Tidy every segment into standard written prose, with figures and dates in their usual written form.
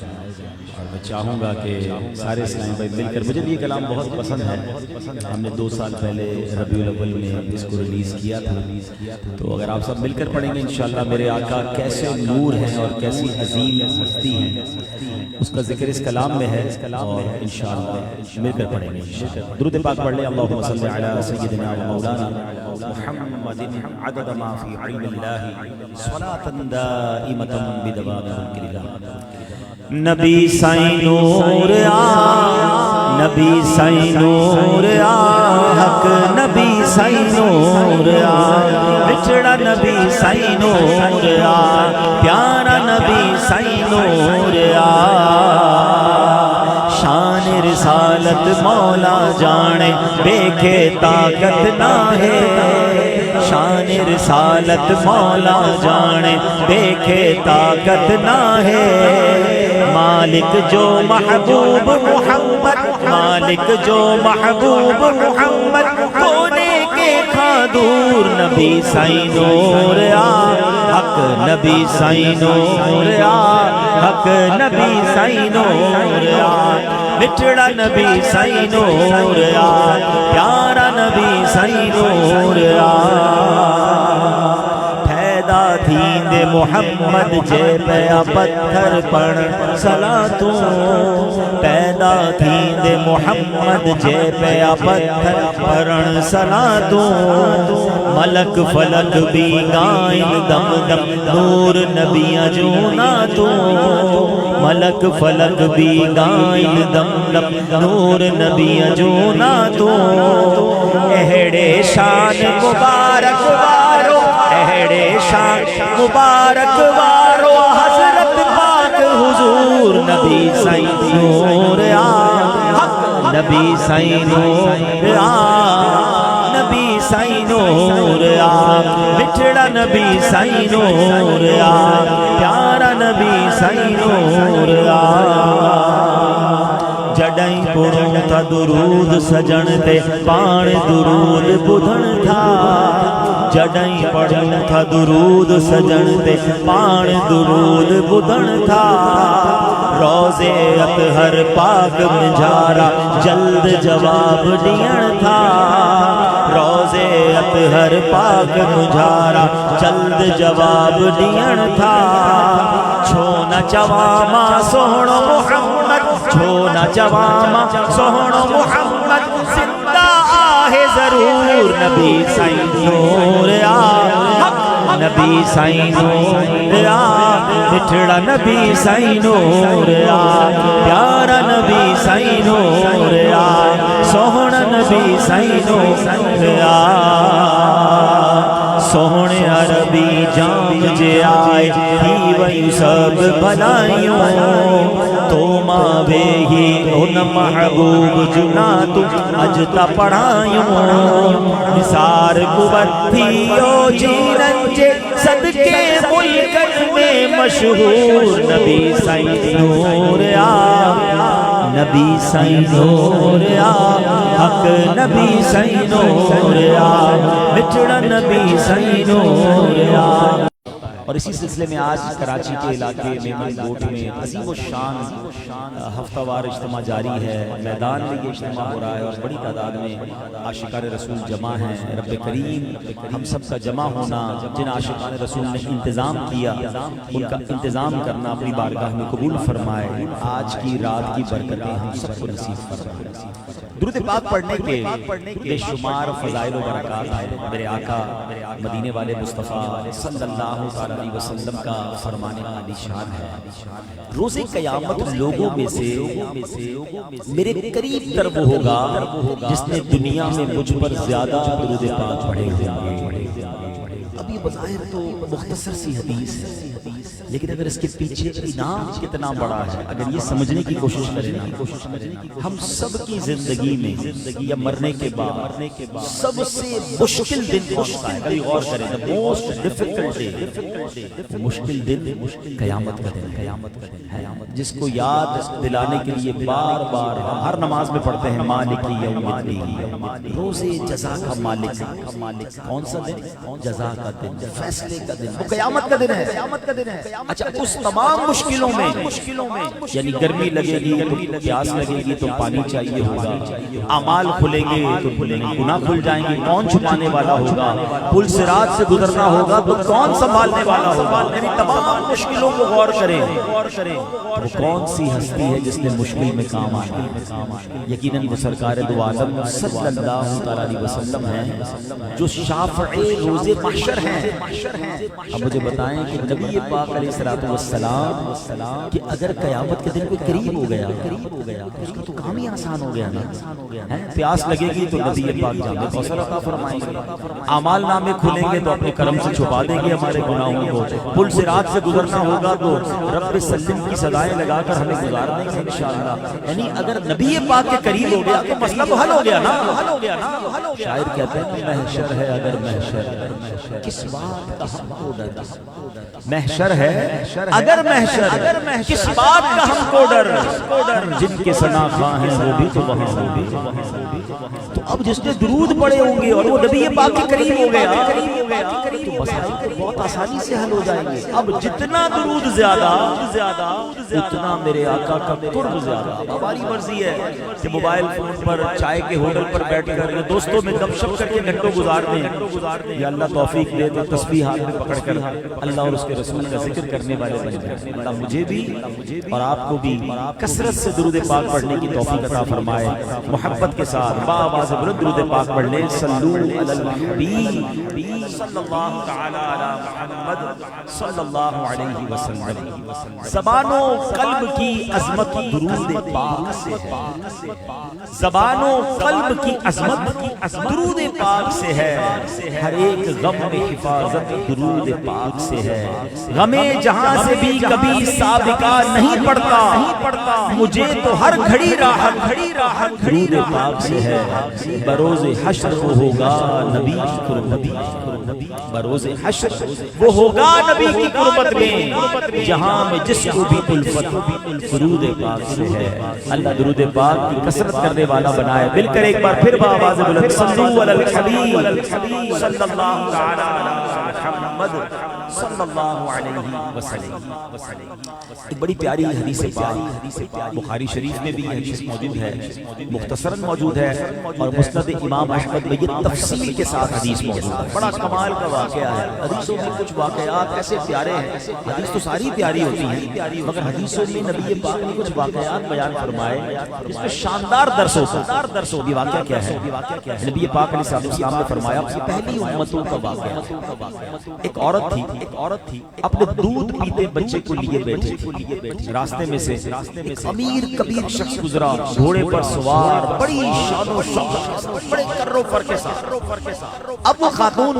اور میں چاہوں گا کہ سارے اسلامی بھائی مل کر، مجھے بھی یہ کلام بہت پسند ہے، ہم نے 2 سال پہلے ربیع الاول میں اس کو ریلیز کیا تھا، تو اگر آپ سب مل کر پڑھیں گے انشاءاللہ میرے آقا کیسے نور ہیں اور کیسی عظیم ہستی ہیں، اس کا ذکر اس کلام میں ہے، اور انشاءاللہ مل کر پڑھیں گے۔ درود پاک پڑھ لیں۔ اللہم صلی علی سیدنا و مولانا محمد عدد ما فی علم اللہ صلاۃ دائمۃ بدوام ملک اللہ۔ نبی سائیں نور آ، نبی سائیں نور آ، حق نبی سائیں نور آ، بچڑا نبی سائیں نور آ، پیارا نبی سائیں نور آ، شان رسالت مولا جانے دیکھے طاقت نہ ہے، شان رسالت مولا جانے دیکھے طاقت نہ ہے، مالک جو محبوب محمد، مالک جو محبوب محمد، کونے کے تھا دور نبی سائیں نور آ، حق نبی سائیں نور آ، حق نبی سائیں نور آ، بچڑا نبی سائیں نور آ، پیارا نبی سائیں نور آ، پیدا تھیند محمد جے پیا پتھر پڑ صلاتوں، پیدا تھیند محمد جے پیا پتھر پڑ صلاتوں، ملک فلک بھی گائن دم دم نور نبیاں جو نہ تو، ملک فلک بھی گائن دم دم نور نبیاں جو نہ تو، اہڑے شان مبارک وارو، اہڑے شان مبارک وارو، حضرت پاک حضور نبی سائیں نور آ، حق نبی سائیں نور آ، نبی سائیں نور آ، بچڑا نبی سائیں نور آ، پیارا نبی سائیں نور آ، جڈائیں پڑھوں تھا درود سجن تے پان درود بدھن تھا، جڈائیں پڑھوں تھا درود سجن تے پان درود بدھن تھا، روزے اطہر پاک منجھارا جلد جواب ڈیڑ تھا، روزے اطہر پاک منجھارا جلد جواب ڈیڑ تھا، چھونا چواما سوہنو محمد، چھونا چواما سوہنو محمد، زندہ آہ ضرور نبی سائیں نور آ، نبی سائیں نور آ، بچڑا نبی سائیں نور آ، پیارا نبی سائیں نور آ، سوہنا نبی سائیں نور آ، سوہنے عربی جام جے آئے ہی ویو سب بھلائیوں، تو ماوے ہی ان محبوب جنا تو اجتا پڑھائیوں، نثار گبر تھیو جینن جے صدقے ملکن میں مشہور نبی سائیں نور آ، نبی سائیں نور آ، حق نبی سائیں نور آ، بچڑا نبی سائیں نور آ۔ اور اسی سلسلے میں آج کراچی کے علاقے میمن گوٹ میں عظیم الشان ہفتہ وار اجتماع جاری ہے، میدان میں یہ اجتماع ہو رہا ہے اور بڑی تعداد میں عاشقان رسول جمع ہیں۔ رب کریم ہم سب کا جمع ہونا، جن عاشقان رسول نے انتظام کیا ان کا انتظام کرنا اپنی بارگاہ میں قبول فرمائے، آج کی رات کی برکتیں ہم سب کو نصیب فرمائے۔ درود پاک پڑھنے کے بے شمار فضائل و برکات ہیں۔ میرے آقا مدینے والے مصطفیٰ صلی اللہ علیہ وسلم کا فرمانے کا شان ہے، روز قیامت لوگوں میں سے میرے قریب تر وہ ہوگا جس نے دنیا میں مجھ پر زیادہ درود پاک پڑھے ہوئے۔ اب یہ بظاہر تو مختصر سی حدیث ہے، لیکن اگر اس کے پیچھے انعام کتنا بڑا ہے، اگر یہ سمجھنے کی کوشش کریں نا، ہم سب کی زندگی میں یا مرنے کے بعد سب سے مشکل دن کون سا ہے؟ کبھی غور کریں، the most difficult day، مشکل دن قیامت کا دن ہے، جس کو یاد دلانے کے لیے بار بار ہم ہر نماز میں پڑھتے ہیں، مالک یوم الدین، روز جزا کا مالک۔ کون سا دن؟ جزا کا دن، فیصلے کا دن، وہ قیامت کا دن ہے۔ اچھا اس تمام مشکلوں میں یعنی گرمی لگے گی تو پیاس لگے گی تو پانی چاہیے ہوگا، اعمال کھلیں گے تو گناہ کھل جائیں گے، کون چھپانے والا ہوگا، پل صراط سے گزرنا ہوگا تو کون سنبھالنے والا ہوگا، یعنی تمام مشکلوں کو غور کریں، وہ کون سی ہستی ہے جس نے مشکل میں کام آنا، یقیناً وہ سرکار دو عالم صلی اللہ علیہ وسلم ہیں جو شافع روز محشر ہیں۔ اب مجھے بتائیں کہ نبی پاک علیہ السلام کہ اگر قیامت کے دن کوئی قریب ہو گیا اس کا تو کام ہی آسان ہو گیا نا، پیاس لگے گی تو نبی پاک جام کوثر عطا فرمائیں گے، اعمال نامے کھلیں گے تو اپنے کرم سے چھپا دیں گے ہمارے گناہوں کو، پل صراط سے گزرنا ہوگا تو رب سلم کی صدائیں لگا کر ہمیں گزار دیں گے انشاءاللہ۔ یعنی اگر نبی پاک کے قریب ہو گیا تو مسئلہ تو حل ہو گیا نا۔ شاعر کہتے ہیں محشر ہے اگر محشر کس بات کا ہم کو ڈر، محشر ہے اگر محشر کس بات کا ہم کو ڈر، جن کے ثنا خواہ ہیں وہ بھی تو وہاں ہوگی۔ تو اب جس نے درود پڑے ہوں گے اور وہ نبی پاک کے قریب ہو گیا تو مسائل بہت آسانی سے حل ہو جائیں گے۔ اب جتنا درود زیادہ اتنا میرے آقا کا قرب زیادہ۔ ہماری مرضی ہے کہ موبائل فون پر چائے کے ہوٹل پر بیٹھ کر دوستوں میں گپ شپ کر کے گھنٹوں گزار دیں، یا اللہ توفیق دے تو تسبیح ہاتھ میں پکڑ کر اللہ اور اس کے رسول کا ذکر کرنے والے بن جائیں۔ اللہ مجھے بھی اور آپ کو بھی کثرت سے درود پاک پڑھنے کی توفیق عطا فرمائے، محبت کے ساتھ بآواز بلند درود پاک پڑھ لیں۔ صلو علی الحبیب صلی اللہ تعالی علی محمد صلی اللہ علیہ وسلم۔ زبان و قلب کی عظمت درود پاک سے ہے، زبان و قلب کی عظمت درود پاک سے ہے، ہر ایک غم میں حفاظت درود پاک سے ہے، غم جہاں سے بھی کبھی سابقہ نہیں پڑتا، مجھے تو ہر گھڑی راحت درود پاک سے ہے، بروز حشر وہ ہوگا نبی کی قربت، بروز حشر وہ ہوگا نبی کی قربت میں، جہاں میں جس کو بھی الفت درود پاک سے ہے۔ اللہ درود پاک کی کثرت کرنے والا بنائے۔ مل کر ایک بار پھر بآواز بلند صلو علی الحبیب صلی اللہ تعالی علی محمد صلی اللہ علیہ وسلم۔ ایک بڑی پیاری حدیث پاک بخاری شریف میں بھی یہ حدیث موجود ہے، مختصراً موجود ہے، اور مسند امام احمد میں یہ تفصیل کے ساتھ حدیث موجود ہے۔ بڑا کمال کا واقعہ ہے، حدیثوں میں کچھ واقعات ایسے پیارے ہیں، حدیث تو ساری پیاری ہوتی ہیں مگر حدیثوں میں نبی پاک نے کچھ واقعات بیان فرمائے جس میں شاندار درس ہوتا ہے۔ یہ واقعہ کیا ہے؟ نبی پاک علیہ السلام نے فرمایا پہلی امتوں کا واقعہ، ایک عورت تھی اپنے دودھ پیتے بچے کو لیے بیٹھی تھی، راستے میں سے ایک امیر کبیر شخص گزرا، گھوڑے پر سوار، بڑی شان و شوکت، بڑے کر و فر کے ساتھ۔ اب وہ خاتون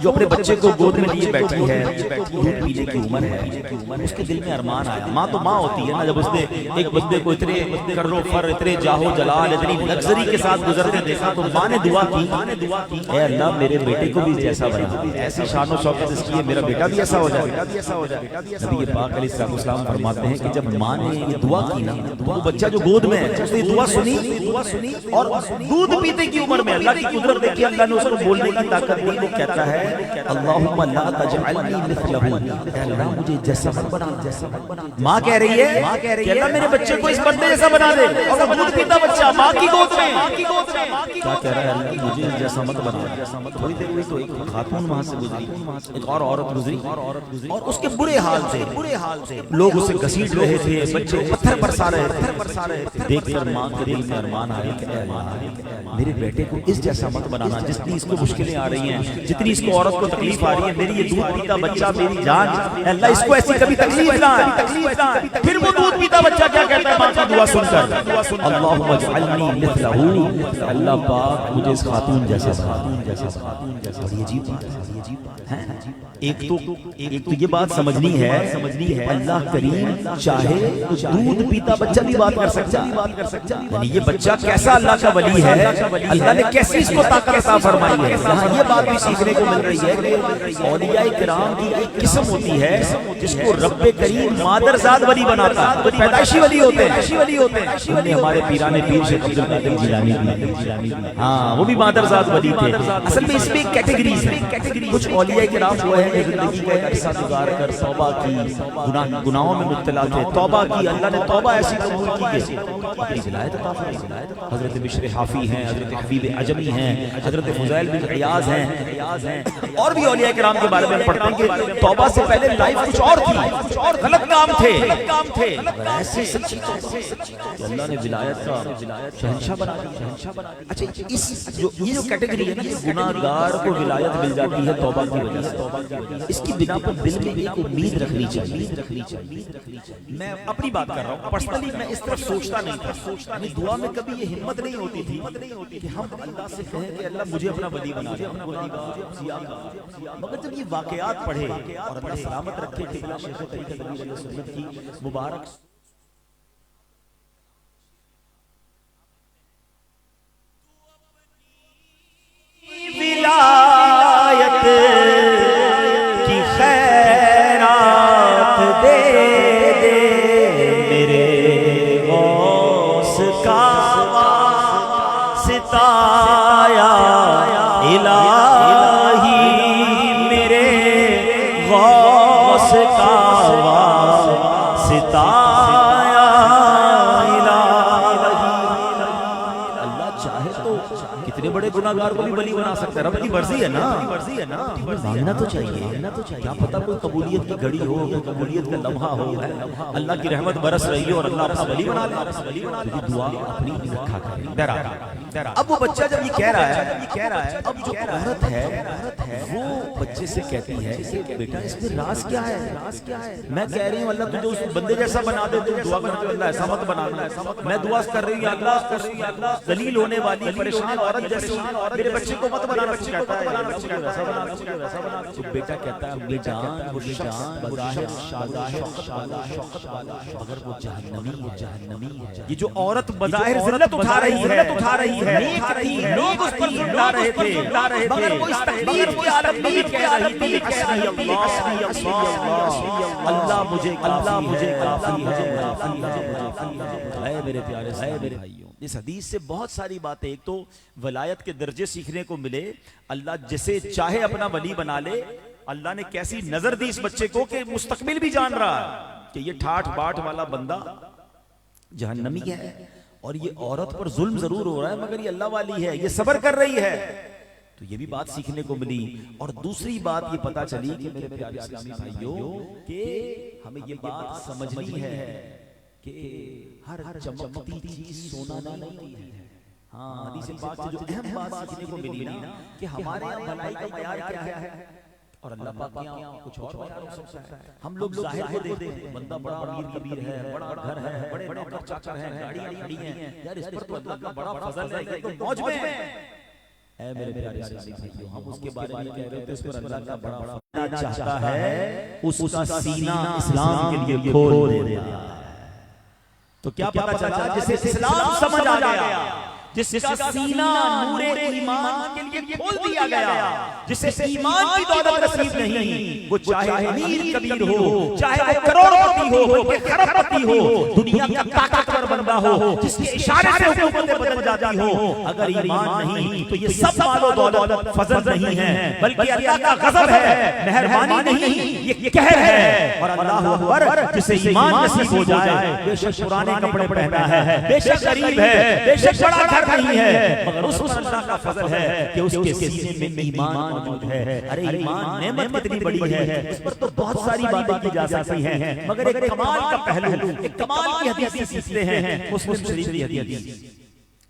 جو اپنے بچے کو گود میں لیے بیٹھی ہے، دودھ پینے کی عمر ہے، اس کے دل میں ارمان آیا، ماں تو ماں ہوتی ہے نا، جب اس نے ایک بندے کو اتنے کر و فر، اتنے جاہو جلال، اتنی لگژری کے ساتھ گزرتے دیکھا تو ماں نے دعا کی، اے اللہ میرے بیٹے کو بھی جیسا بنا، ایسی شان و شوکت اس کی ہے، میرا بیٹا بھی ایسا ہو جائے۔ نبی پاک علیہ السلام فرماتے ہیں کہ جب ماں نے یہ دعا کی نا، وہ بچہ جو گود میں ہے اس نے دعا سنی اور دودھ پیتے کی عمر میں اللہ کی قدرت دیکھی، اللہ نے اس کو بولنے کی طاقت دی، وہ کہتا ہے اللہم لا تجعلنی مثلہ، اے اللہ مجھے جیسا بنا۔ ماں کہہ رہی ہے کہ اللہ میرے بچے کو اس بندے جیسا بنا دے، اور وہ دودھ پیتا بچہ ماں کی گود میں، کیا کہہ رہا ہے اللہ مجھے جیسا مت بنا۔ تھوڑی دیر ہوئی تو ایک خاتون وہاں سے گزری، ایک اور عورت گزری اور اس کے برے حال سے لوگ اسے گھسیٹ رہے تھے، بچے پتھر برسا رہے تھے، دیکھ کر ماں کے دل میں ارمان آیا کہ اے اللہ میرے بیٹے کو اس جیسا مت بنانا، جتنی اس کو مشکلیں آ رہی ہیں، جتنی اس کو عورت کو تکلیف آ رہی ہے، میری یہ دودھ پیتا بچہ میری جان، اے اللہ اس کو ایسی کبھی تکلیف نہ آئے۔ پھر وہ دودھ پیتا بچہ کیا کہتا ہے ماں کی دعا سن کر اللہم اجعلنی مثلہ، اللہ پاک مجھے اس خاتون جیسا بنا۔ بڑی عجیب بات ہے، ایک تو یہ بات سمجھنی ہے اللہ کریم چاہے دودھ پیتا بچہ بھی بات کر سکتا ہے، یعنی یہ بچہ کیسا اللہ کا ولی ہے، اللہ نے کیسی اس کو طاقت عطا فرمائی ہے۔ یہاں یہ بات بھی سیکھنے کو مل رہی ہے کہ اولیاء کرام کی ایک قسم ہوتی ہے جس کو رب کریم مادرزاد ولی بناتا ہے، تو پیدائشی ولی ہوتے ہیں، انہیں ہمارے پیران پیر شیخ عبد القادر جیلانی ہاں وہ بھی مادرزاد ولی تھے۔ اصل میں اس میں کیٹیگریز ہیں، کچھ اولیاء کرام وہ ہیں کرام زندگی کا ایک عرصہ گزار کر توبہ کی، گناہوں میں مبتلا تھے، توبہ کی، اللہ نے توبہ ایسی قبول کی کہ اپنی ولایت عطا فرمائی۔ حضرت بشر حافی ہیں، حضرت حبیب عجمی ہیں، حضرت فضیل بن عیاض ہیں، اور بھی اولیاء کرام کے بارے میں پڑھتے ہیں کہ توبہ سے پہلے لائف کچھ اور تھی، غلط کام تھے، ایسے سچی کہ اللہ نے ولایت کا شہنشاہ بنا دیا۔ اچھا یہ جو کیٹیگری ہے نا، گناہگار کو ولایت مل جاتی ہے توبہ کی وجہ سے، اس کی بنا پر دل میں ایک امید رکھنی چاہیے۔ میں اپنی بات کر رہا ہوں، پرسنلی میں اس طرف سوچتا نہیں تھا، دعا میں کبھی یہ ہمت نہیں ہوتی تھی کہ ہم اللہ سے کہیں کہ اللہ مجھے اپنا ولی بنا دے، مگر جب یہ واقعات پڑھے اور اللہ سلامت رکھے کہ شیخ طریقت امیر علیہ سنت کی مبارک ولایت کی خیرات دے دے میرے غوث کا ستایا الہی، میرے غوث کا ستایا الہی۔ اللہ چاہے تو کتنے بڑے گناہگار کو بھی ولی بنا سکتا ہے، رب کی مرضی ہے نا، مانگنا تو چاہیے، کیا پتہ کوئی قبولیت کی گھڑی ہو، کوئی قبولیت کا لمحہ ہو، اللہ کی رحمت برس رہی ہو اور اللہ اپنا ولی بنا لے، دعا اپنی رکھا کرے۔ اب وہ بچہ جب یہ کہہ رہا ہے، اب جو عورت ہے وہ بچے سے کہتی ہے کہ بیٹا اس میں راز کیا ہے؟ میں کہہ رہی ہوں اللہ تجھے اس بندے جیسا بنا دے، تم دعا کرتے ہو اللہ ایسا مت بنا دے، میں دعا کر رہی ہوں اللہ ذلیل ہونے والی پریشان عورت جیسی میرے بچے کو مت بنانا، کہتا ہے ویسا بنا۔ تو بیٹا کہتا ہے امی جان وہ شخص بظاہر شوقت والا مگر وہ جہنمی ہے۔ یہ جو عورت بظاہر ذلت اٹھا رہی ہے، لوگ اس پر لا رہے تھے، مگر وہ اس تکبیر کی عالم میں کہہ رہی تھی حسبی اللہ، اللہ مجھے کافی ہے۔ اے میرے پیارے بھائیوں، اس حدیث سے بہت ساری باتیں، ایک تو ولایت کے درجے سیکھنے کو ملے، اللہ جسے چاہے اپنا ولی بنا لے، اللہ نے کیسی نظر دی اس بچے کو کہ مستقبل بھی جان رہا ہے کہ یہ ٹھاٹ باٹ والا بندہ جہنمی ہے، اور یہ عورت پر ظلم ضرور ہو رہا ہے مگر یہ اللہ والی ہے، یہ صبر کر رہی ہے۔ تو یہ بھی بات سیکھنے کو ملی، اور دوسری بات یہ پتا چلی کہ میرے پیارے اسلامی بھائیوں کہ ہمیں یہ بات سمجھنی ہے کہ ہر چمکتی چیز سونا نہیں ہے۔ ہاں، حدیث پاک سے جو اہم بات سیکھنے کو ملی نا کہ ہمارے یہاں بھلائی کا معیار کیا ہے اور اللہ پاک کے یہاں کچھ اور معیار ہو سکتا ہے۔ ہم لوگ ظاہر کو دیکھتے ہیں، بندہ بڑا امیر کبیر ہے، بڑا گھر ہے، بڑے نوکر چاکر ہیں، گاڑیاں کھڑی ہیں، یار اس پر تو اللہ کا بڑا فضل ہے کہ تو موج میں ہے۔ اے میرے پیارے اسلامی بھائیوں، ہم اس کے بارے میں کہہ رہے تھے اس پر اللہ کا بڑا فضل چاہتا ہے، اس کا سینہ اسلام کے لیے کھول دے رہا ہے۔ تو کیا پتہ چلا؟ جسے اسلام سمجھ آ گیا، جس کا سینہ نور ایمان کے لیے کھول دیا گیا، جسے ایمان کی دولت نصیب نہیں، وہ چاہے امیر کبیر ہو، چاہے وہ کروڑپتی ہو، بلکہ خربپتی ہو، دنیا کا طاقتور بندہ ہو، جس کے اشارے سے حکومتیں بدل جاتی ہو، اگر ایمان نہیں تو یہ سب مال و دولت فضل نہیں ہے، بلکہ اللہ کا غضب ہے، مہربانی نہیں، یہ قہر ہے۔ اور اللہ اکبر، جسے ایمان نصیب ہو جائے، بے شک پرانے کپڑے پہنتا ہے، بے شک غریب ہے، بے شک بڑا گھر نہیں ہے، مگر اس پر اللہ کا فضل ہے کہ اس کے سینے میں ایمان موجود ہے۔ ارے ایمان نعمت کتنی بڑی ہے، اس پر تو بہت ساری باتیں کی جا سکتی ہیں، مگر ایک کمال کا پہلو، ایک کمال کی حدیث سیکھتے ہیں، مسلم شریف کی حدیث۔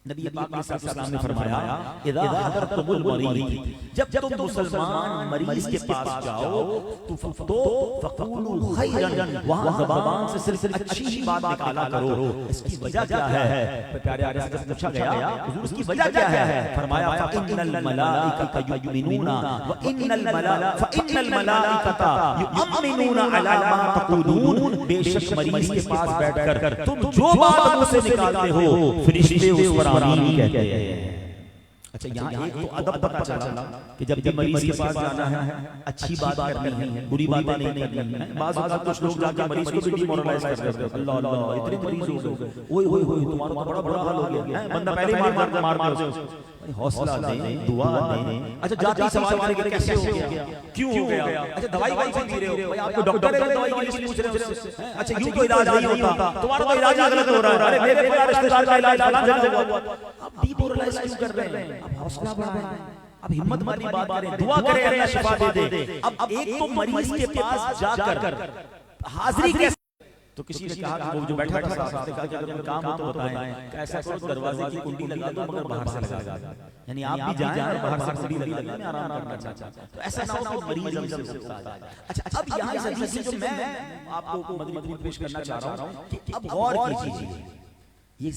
نبی پاک علیہ السلام نے فرمایا اذا حضرتم المریض، جب تم مسلمان مریض کے پاس جاؤ تو فقولوا خیرا، وہاں زبان سے صرف اچھی ہی بات نکالا کرو۔ اس کی وجہ کیا ہے؟ پیارے عزیز سے پوچھا گیا حضور اس کی وجہ کیا ہے؟ فرمایا فإن الملائکۃ یؤمنون وإن الملائکۃ یؤمنون علی ما تقولون، بے شک مریض کے پاس بیٹھ کر تم جو بات منہ سے نکالتے ہو فرشتے اس پر آمین کہتے ہیں۔ اچھا یہاں ایک تو ادب پتہ چلا کہ جب بھی مریض کے پاس جانا ہے اچھی بات کرنی ہے، بری باتیں نہیں کرنی ہے. بعض اوقات کچھ لوگ جا کے مریض کو بھی ڈیمورلائز کر دیتے ہیں. اللہ اللہ اتنے مریض ہو گئے، اوئے ہوئے ہوئے تمہارا تو بڑا بڑا حال ہو گیا، بندہ پہلے ہی مار دے. حوصلہ دیں، دعا دیں. اچھا جاتی سوال کرے کہ کیسے ہو گیا، کیوں ہو گیا. اچھا دوائی کون سی دے رہے ہو، بھائی آپ کو ڈاکٹر ہے دوائی کے لیے پوچھ رہے ہو. اچھا یوں تو علاج نہیں ہوتا، تمہارا تو علاج غلط ہو رہا ہے. ارے میرے رشتہ دار کا علاج فلاں جگہ ہوا. آپ ڈیمورلائز کیوں کر رہے ہیں؟ آپ حوصلہ بڑھائیں، اب ہمت والی بات کریں، دعا کریں اللہ شفا دے دے. اب ایک تو مریض کے پاس جا کر حاضری کیسے. تو کسی نے کہا کہ وہ جو بیٹھا تھا صاحب نے کہا کہ اگر کوئی کام ہو تو بتائیں کہ ایسا کرو دروازے کی کنڈی لگا دو مگر باہر سے لگا دو. یعنی آپ بھی جائیں اور باہر سے کنڈی لگا دیں، میں آرام کرنا چاہتا ہوں. تو ایسا نہ ہو کہ مریض ہم سے سکتا ہے. اچھا اب یہاں اس حدیث سے جو میں آپ کو مدنی پیش کرنا چاہ رہا ہوں کہ اب غور کیجیے، یہ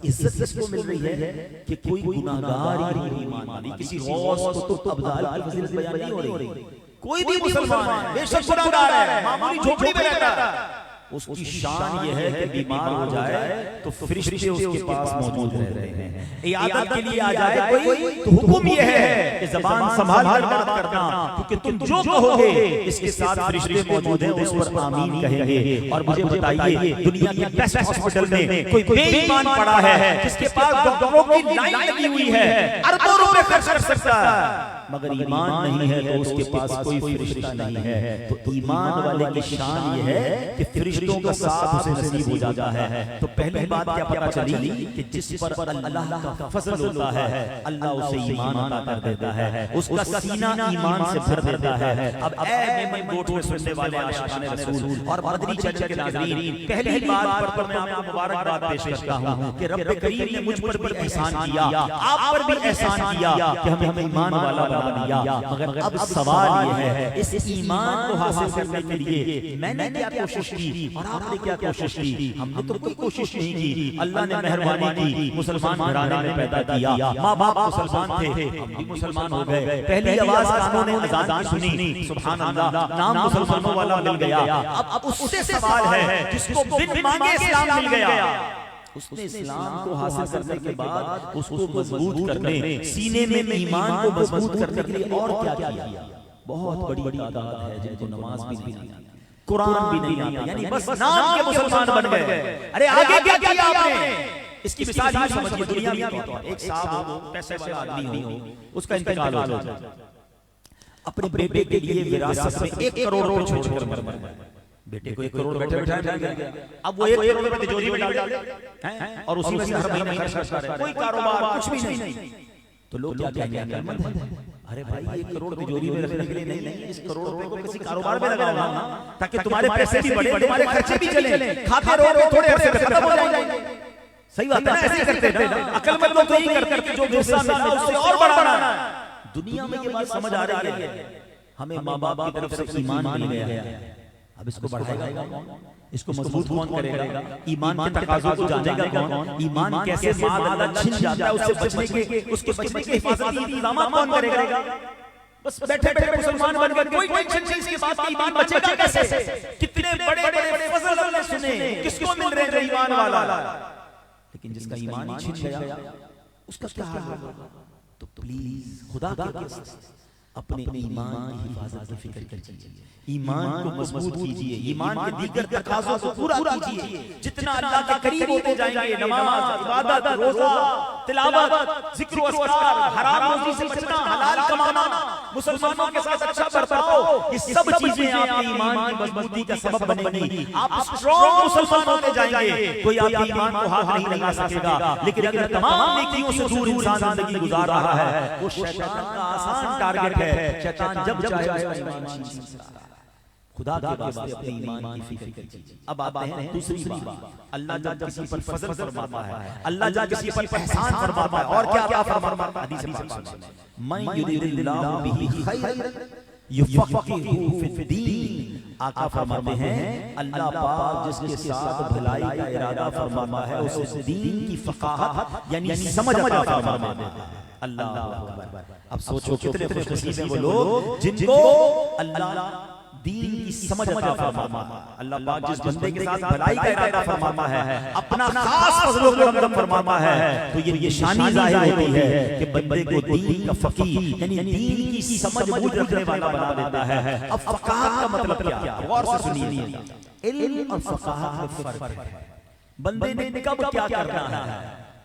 عزت اس کو مل رہی ہے کہ کوئی گناہگار ہی ایمان والی، کسی غوث قطب ابدال کی فضیلت بیان نہیں ہو رہی. کوئی بھی مسلمان ہے بے شک گناہگار ہے، معمولی جھوپڑی میں رہتا ہے، اس کی شان یہ ہے کہ بیمار ہو جائے تو فرشتے اس کے پاس موجود رہتے ہیں. عیادت کے لیے آ جائے کوئی تو حکم یہ ہے کہ زبان سنبھال کر بات کرنا، کیونکہ تم جو کہو گے اس کے ساتھ فرشتے موجود ہیں، اس پر آمین کہیں گے. اور مجھے بتائیے دنیا کے بیسٹ ہاسپٹل میں کوئی بے ایمان پڑا ہے جس کے پاس ڈاکٹروں کی لائن لگی ہوئی ہے، اربوں روپے خرچ کر سکتا ہے، مگر ایمان نہیں ہے تو اس کے پاس کوئی فرشتہ نہیں ہے. تو ایمان والے کی شان یہ ہے کہ فرشتوں کا ساتھ اسے نصیب ہو جاتا ہے. تو پہلی بات کیا پتہ چلی کہ جس پر اللہ کا فضل ہوتا ہے اللہ اسے ایمان عطا کر دیتا ہے، اس کا سینہ ایمان سے بھر دیتا ہے. اب اے میمن گوٹ میں سننے والے عاشقان رسول اور مدنی چینل کے ناظرین، پہلی بات پر میں آپ کو مبارکباد پیش کرتا ہوں کہ رب کریم نے مجھ پر بھی احسان کیا، آپ پر بھی احسان کیا کہ ہمیں ایمان والا بنا دیا. مگر اب سوال یہ ہے اس ایمان کو حاصل کرنے کے لیے میں نے کیا کوشش کی اور آپ نے کیا کوشش کی؟ ہم نے تو کوئی کوشش نہیں کی. اللہ نے مہربانی کی، مسلمان گھرانے میں پیدا کیا، ماں باپ مسلمان تھے، ہم بھی مسلمان ہو گئے. پہلی آواز کانوں نے اذان سنی، سبحان اللہ، نام مسلمانوں والا مل گیا. اب اس سے سوال ہے جس کو بن مانگے اسلام مل گیا، اس نے اسلام کو حاصل کرنے کے بعد اس کو مضبوط کرنے، سینے میں ایمان کو مضبوط کرنے کے لیے اور کیا کیا؟ بہت بڑی تعداد ہے جن کو نماز بھی نہیں آتی، قرآن بھی نہیں آتا، یعنی بس نام کے مسلمان بن گئے. ارے آگے کیا کیا آپ نے؟ اس کی مثال یہ سمجھیے، دنیا میں ایک صاحب ہو، پیسے والا آدمی ہو، اس کا انتقال ہو جائے، اپنے بیٹے کے لیے وراثت میں 1 کروڑ روپے چھوڑ کر مر گئے. بیٹے کو 1 کروڑ بیٹھے بیٹھے مل گیا. اب وہ 1 کروڑ روپے تجوری میں ڈال دے اور اسی میں سے ہر مہینے خرچ کر رہے ہیں، کوئی کاروبار کچھ بھی نہیں. تو لوگ کیا کہیں گے؟ عقلمند ہے. ارے بھائی 1 کروڑ تجوری میں رکھنے کے لیے نہیں، اس کروڑ روپے کو کسی کاروبار میں لگاؤ نا، تاکہ تمہارے پیسے بھی بڑھیں، تمہارے خرچے بھی چلیں، کھاتے رہو تھوڑے عرصے میں ختم ہو جائیں گے. صحیح بات ہے نا؟ ایسے کرتے تھے عقلمند لوگ، تو یہی کرتے کہ جو حصہ ملا اس سے اور بڑھانا ہے. دنیا میں یہ بات سمجھ آ رہی ہے، ہمیں ماں باپ کی طرف سے ایمان مل گیا، اب اس کو بڑھائے گا کون؟ اس کو مضبوط کون کرے گا؟ ایمان کے تقاضوں کو جانے گا کون؟ ایمان کیسے مال اللہ چھن جاتا ہے اس سے بچنے کے، اس کے بچنے کے حفاظتی انتظامات کون کرے گا؟ بس بیٹھے بیٹھے مسلمان بن گئے، کوئی ٹینشن نہیں اس کے بعد ایمان بچے گا کیسے؟ کتنے بڑے بڑے فضل اللہ نے سنے، کس کو مل رہے ہیں؟ ایمان والا. لیکن جس کا ایمان ہی چھن گیا اس کا کیا حال ہوگا؟ تو پلیز خدا کے واسطے اپنے ایمان کی حفاظت کی فکر کیجیے، ایمان کو مضبوط کیجیے، ایمان کے دیگر تقاضوں کو پورا کیجیے. جتنا اللہ کے قریب ہوتے جائیں گے، نماز، عبادت، روزہ، تلاوت، ذکر و اذکار، حرام روزی سے بچنا، حلال کمانا، مسلمانوں کے ساتھ اچھا برتاؤ، یہ سب چیزیں آپ کے ایمان کی مضبوطی کا سبب بنیں گی. آپ اسٹرانگ مسلمان ہوتے جائیں گے، کوئی آپ کے ایمان کو ہاتھ نہیں لگا سکے گا. لیکن اگر تمام نیکیوں سے دور انسان زندگی گزار رہا ہے، وہ شیطان کا آسان ٹارگٹ ہے. شیطان جب چاہے اس کا ایمان چھین سکتا ہے. خدا کے واسطے اپنے ایمان کی فکر کیجیے. اب آتے ہیں دوسری بات، اللہ جب کسی پر فضل فرماتا ہے، اللہ جب کسی پر احسان فرماتا ہے، اور کیا فرماتا ہے؟ حدیث پاک سنیں، من یرید اللہ بہ خیرا یفقہہ فی الدین. آقا فرماتے ہیں اللہ پاک جس کے ساتھ بھلائی کا ارادہ فرماتا ہے اسے دین کی فقاہت یعنی سمجھ عطا فرماتا ہے. اللہ اکبر. اب سوچو کتنے خوش نصیب ہیں وہ لوگ جن کو اللہ دین کی سمجھ عطا فرماتا ہے۔ اللہ پاک جس بندے کے ساتھ بھلائی کا ارادہ فرماتا ہے، اپنا خاص فضل و کرم فرماتا ہے، تو یہ نشانی ظاہر ہوتی ہے کہ بندے کو دین کا فقیہ یعنی دین کی سمجھ بوجھ رکھنے والا بنا دیتا ہے۔ اب فقاہت کا مطلب کیا ہے؟ غور سے سنیے، علم اور فقاہت میں فرق ہے۔ بندے نے کب کیا کرنا ہے،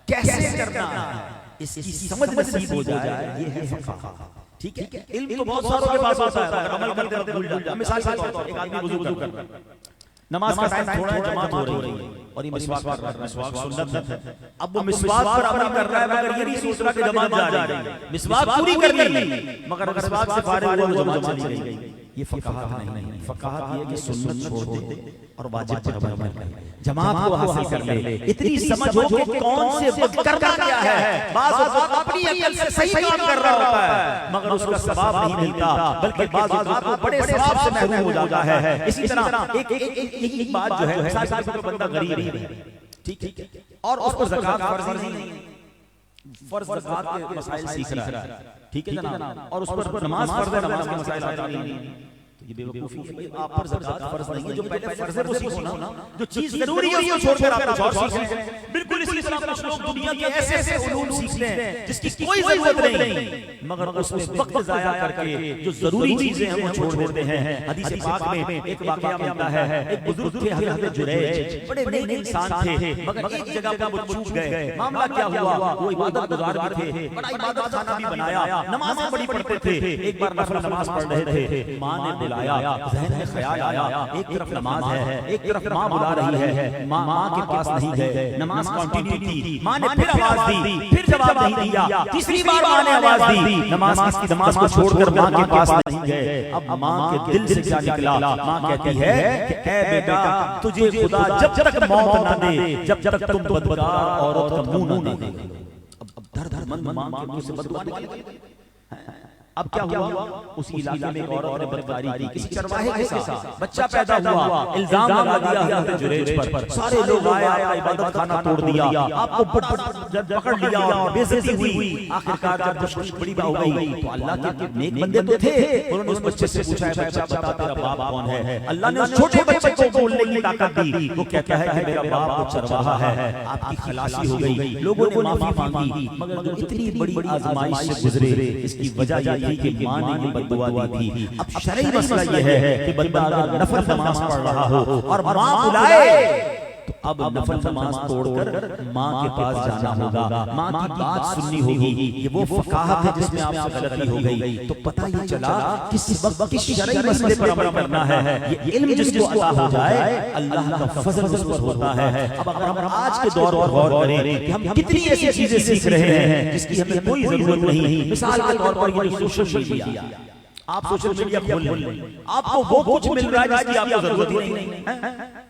کیسے کرنا ہے، اس کی سمجھ نصیب ہو جائے، یہ ہے فقاہت۔ ٹھیک ہے، علم تو بہت ساروں کے پاس ہوتا ہے مگر عمل کرتے کرتے بھول جاتے ہیں۔ مثال کے طور پر ایک آدمی وضو کر رہا ہے، نماز کا ٹائم تھوڑا ہے، جماعت ہو رہی ہے اور یہ مسواک کر رہا ہے، مسواک سنت ہے۔ اب وہ مسواک پر عمل کر رہا ہے مگر یہ نہیں سوچ رہا کہ جماعت جا رہی ہے، مسواک پوری کر لی مگر مسواک سے فارغ ہوا جماعت چلی گئی۔ یہ فقاہت نہیں ہے۔ فقاہت یہ کہ سنت چھوڑ دے اور واجب پر عمل کرے، جماعت کو حاصل کر لے، اتنی سمجھ ہو کہ کون سے وقت کرنا کیا ہے۔ بعض اوقات اپنی عقل سے صحیح کام کر رہا ہوتا ہے مگر اس کا ثواب نہیں ملتا، بلکہ بعض اوقات وہ بڑے ثواب سے محروم ہو جاتا ہے۔ اسی طرح ایک بات جو ہے، مثال کے طور پر بندہ غریب ہے، ٹھیک ہے، اور اس پر زکوٰۃ فرض نہیں، فرض زکوٰۃ کے مسائل سیکھ رہا ہے، ٹھیک ہے جناب، اور اس پر نماز فرض ہے، نماز کے مسائل آتا نہیں، تو یہ بے وقوفی ہے۔ بھائی آپ پر زکوٰۃ فرض نہیں ہے، جو پہلے فرض ہے وہ سیکھو نا، جو چیز ضروری ہے اس کو چھوڑ کر آپ اور سیکھ لیں۔ بالکل اسی طرح کچھ لوگ دنیا کے ایسے ایسے علوم سیکھتے ہیں جس کی کوئی ضرورت نہیں مگر اس میں وقت ضائع کر کے جو ضروری چیزیں ہیں وہ چھوڑ دیتے ہیں۔ حدیث پاک میں ایک واقعہ ملتا ہے، ایک بزرگ تھے حضرت جریج، بڑے نیک انسان تھے مگر ایک جگہ پر وہ چوک گئے۔ معاملہ کیا ہوا، وہ عبادت گزار بھی تھے، بڑا عبادت خانہ بھی بنایا، نمازیں بڑی پڑھتے تھے۔ ایک بار نفل نماز پڑھ رہے تھے، ماں نے بلایا، ذہن میں خیال آیا ایک طرف نماز ہے، ایک طرف ماں بلا رہی ہے، ماں کے پاس نہیں گئے، نماز کنٹینیو تھی، ماں نے پھر آواز دی، پھر جواب نہیں دیا، تیسری بار ماں نے آواز دی، نماز کو چھوڑ کر ماں کے پاس نہیں گئے۔ اب ماں کے دل سے کیا نکلا، ماں کہتی ہے کہ اے بیٹا تجھے خدا جب تک موت نہ دے جب تک تم بدکار عورت کا منہ نہ دیکھو۔ اب درد مند ماں کے منہ سے بددعا نکل گئی۔ اب کیا ہوا، اسی علاقے میں ایک عورت نے بدکاری کی کسی چرواہے کے ساتھ، بچہ پیدا ہوا، الزام لگا دیا حضرت جریج پر، سارے لوگ آئے، عبادت خانہ توڑ دیا، آپ کو بڑا پکڑ لیا اور بے عزتی ہوئی۔ آخرکار جب مشکل بڑی ہو گئی تو اللہ کے نیک بندے تو تھے، انہوں نے اس بچے سے پوچھا ہے بچہ بتا تیرا باپ کون ہے؟ اللہ نے اس چھوٹے بچے کو بولنے کی طاقت دی، وہ کہتا ہے کہ میرا باپ تو چرواہا ہے۔ آپ کی خلاصی ہو گئی، لوگوں نے معافی مانگی مگر جو اتنی بڑی آزمائش سے گزرے اس کی وجہ یہ تھی کہ ماں نے یہ بددعا دی تھی۔ اب شرعی مسئلہ یہ ہے کہ بندہ اگر نفل نماز پڑھ رہا ہو اور ماں بلائے تو اب نفل نماز توڑ کر ماں کے پاس جانا ہوگا، ماں کی بات سننی ہوگی۔ یہ وہ فقاہت ہے جس میں آپ سے غلطی ہو گئی۔ تو پتہ یہ چلا کس وقت کس شرعی مسئلے پر عمل کرنا ہے، یہ علم جس کو عطا ہو جائے اللہ کا فضل اس پر ہوتا ہے۔ اب اگر ہم آج کے دور پر غور کریں کہ ہم کتنی ایسی چیزیں سیکھ رہے ہیں جس کی ہمیں کوئی ضرورت نہیں۔ مثال کے طور پر یہ سوشل میڈیا، آپ سوشل میڈیا کھول لیں، آپ کو وہ کچھ مل رہا ہے جس کی آپ کو ضرورت ہی نہیں۔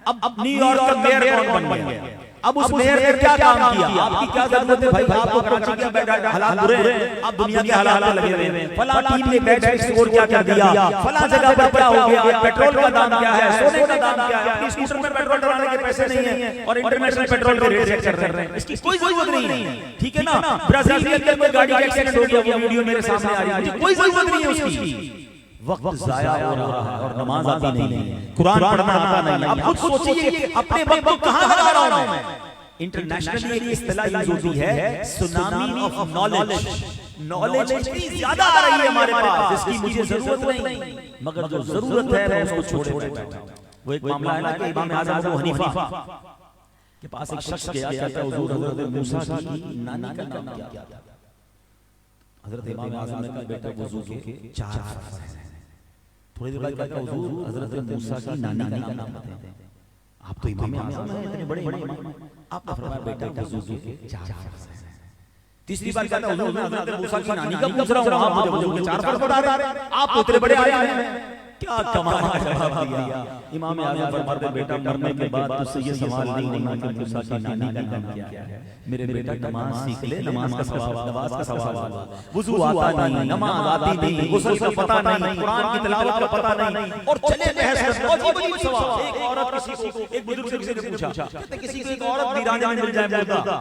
اب نیو یارک کا میئر کون بن گیا، اب اس میئر نے کیا کام کیا، آپ کی کیا ضرورت ہے بھائی؟ آپ کو کراچی کے حالات برے ہیں، آپ دنیا کے حالات میں لگے ہوئے ہیں، فلاں ٹیم نے میچ میں سکور کیا کر دیا، فلاں جگہ پر کیا ہو گیا، پیٹرول کا دام کیا ہے، سونے کا دام کیا ہے، اپنی اسکوٹر میں پیٹرول ڈالنے کے پیسے نہیں ہیں اور انٹرنیشنل پیٹرول کے ریٹ چیک کر رہے ہیں، اس کی کوئی ضرورت نہیں ہے، ٹھیک ہے نا۔ برازیل کے اندر کوئی گاڑی کا ایکسیڈنٹ ہو گیا، وہ ویڈیو میرے سامنے آ رہی ہے، کوئی ضرورت نہیں ہے اس کی۔ وقت ضائع ہو رہا ہے اور نماز آتی نہیں ہے، قرآن پڑھنا آتا نہیں ہے۔ اب خود سوچئے کہ اپنے وقت کو کہاں لگا رہا ہوں میں۔ انٹرنیشنلی ایک اصطلاح یوز ہوتی ہے سونامی آف نالج، نالج اتنی زیادہ آ رہی ہے ہمارے پاس جس کی مجھے ضرورت نہیں مگر جو ضرورت ہے میں اس کو چھوڑے بیٹھا ہوں۔ وہ ایک معاملہ ہے نا کہ امام اعظم ابو حنیفہ کے پاس ایک شخص گیا، کہتا ہے حضور حضرت موسیٰ کی نانی کا نام کیا تھا؟ حضرت امام اعظم نے کہا بیٹا وضو کے 4 فرض ہیں۔ تھوڑی دیر بعد کہتا ہے حضور حضرت موسیٰ کی نانی کا نام بتائیں۔ آپ تو امام اعظم ہیں، اتنے بڑے امام، آپ نے فرمایا بیٹا وضو کے 4 فرض ہیں۔ تیسری بار کہتا ہے حضور میں حضرت موسیٰ کی نانی کا پوچھ رہا ہوں، آپ مجھے وضو کے 4 فرض بتا رہے ہیں، آپ تو اتنے بڑے عالم ہیں۔ کیا کمال کا جواب دیا۔ امام اعظم فرماتے بیٹا مرنے کے بعد تجھ سے یہ سوال نہیں ہونا کہ موسیٰ کی نانی کا نام کیا ہے، میرے بیٹا نماز سیکھ لے، نماز کا ثواب، وضو آتا نہیں، نماز آتی نہیں، غسل کا پتہ نہیں، قرآن کی تلاوت کا پتہ نہیں، اور چلے بحث کرتے عجیب سوال۔ ایک عورت کسی کو، ایک بزرگ سے کسی نے پوچھا، کہتے کسی کو ایک عورت ویرانے میں مل جائے مردہ،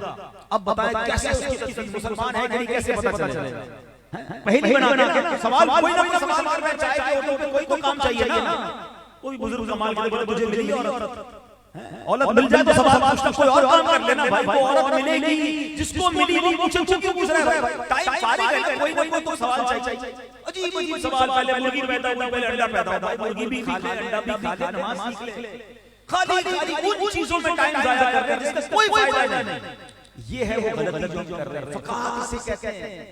اب بتائیں کیسے اس کی مسلمان ہے کہ نہیں، کیسے پتہ چلے گا؟ پہلی بنا کے سوال کوئی نہ کوئی سوال میں چاہے کہ کوئی تو کام چاہیے نا. کوئی بزرگ کمال کے بعد مجھے ملی عورت مل جائے تو سوال پوچھنا کوئی اور کام کر لینا بھائی. وہ عورت ملے گی جس کو ملی وہ پوچھے کیوں پوچھ رہا ہے بھائی. ٹائم فارغ ہے نا, کوئی نہ کوئی تو سوال چاہیے. عجیب عجیب سوال. پہلے مرغی پیدا ہوئی, پہلے انڈا پیدا ہوتا ہے. مرغی بھی کھا لے, انڈا بھی کھا لے, نماز سیکھ لے. خالی ان چیزوں میں ٹائم ضائع کر رہے ہیں جس کا کوئی فائدہ نہیں. یہ ہے وہ غلطی جو کر رہے ہیں. فقہ اسے کہتے ہیں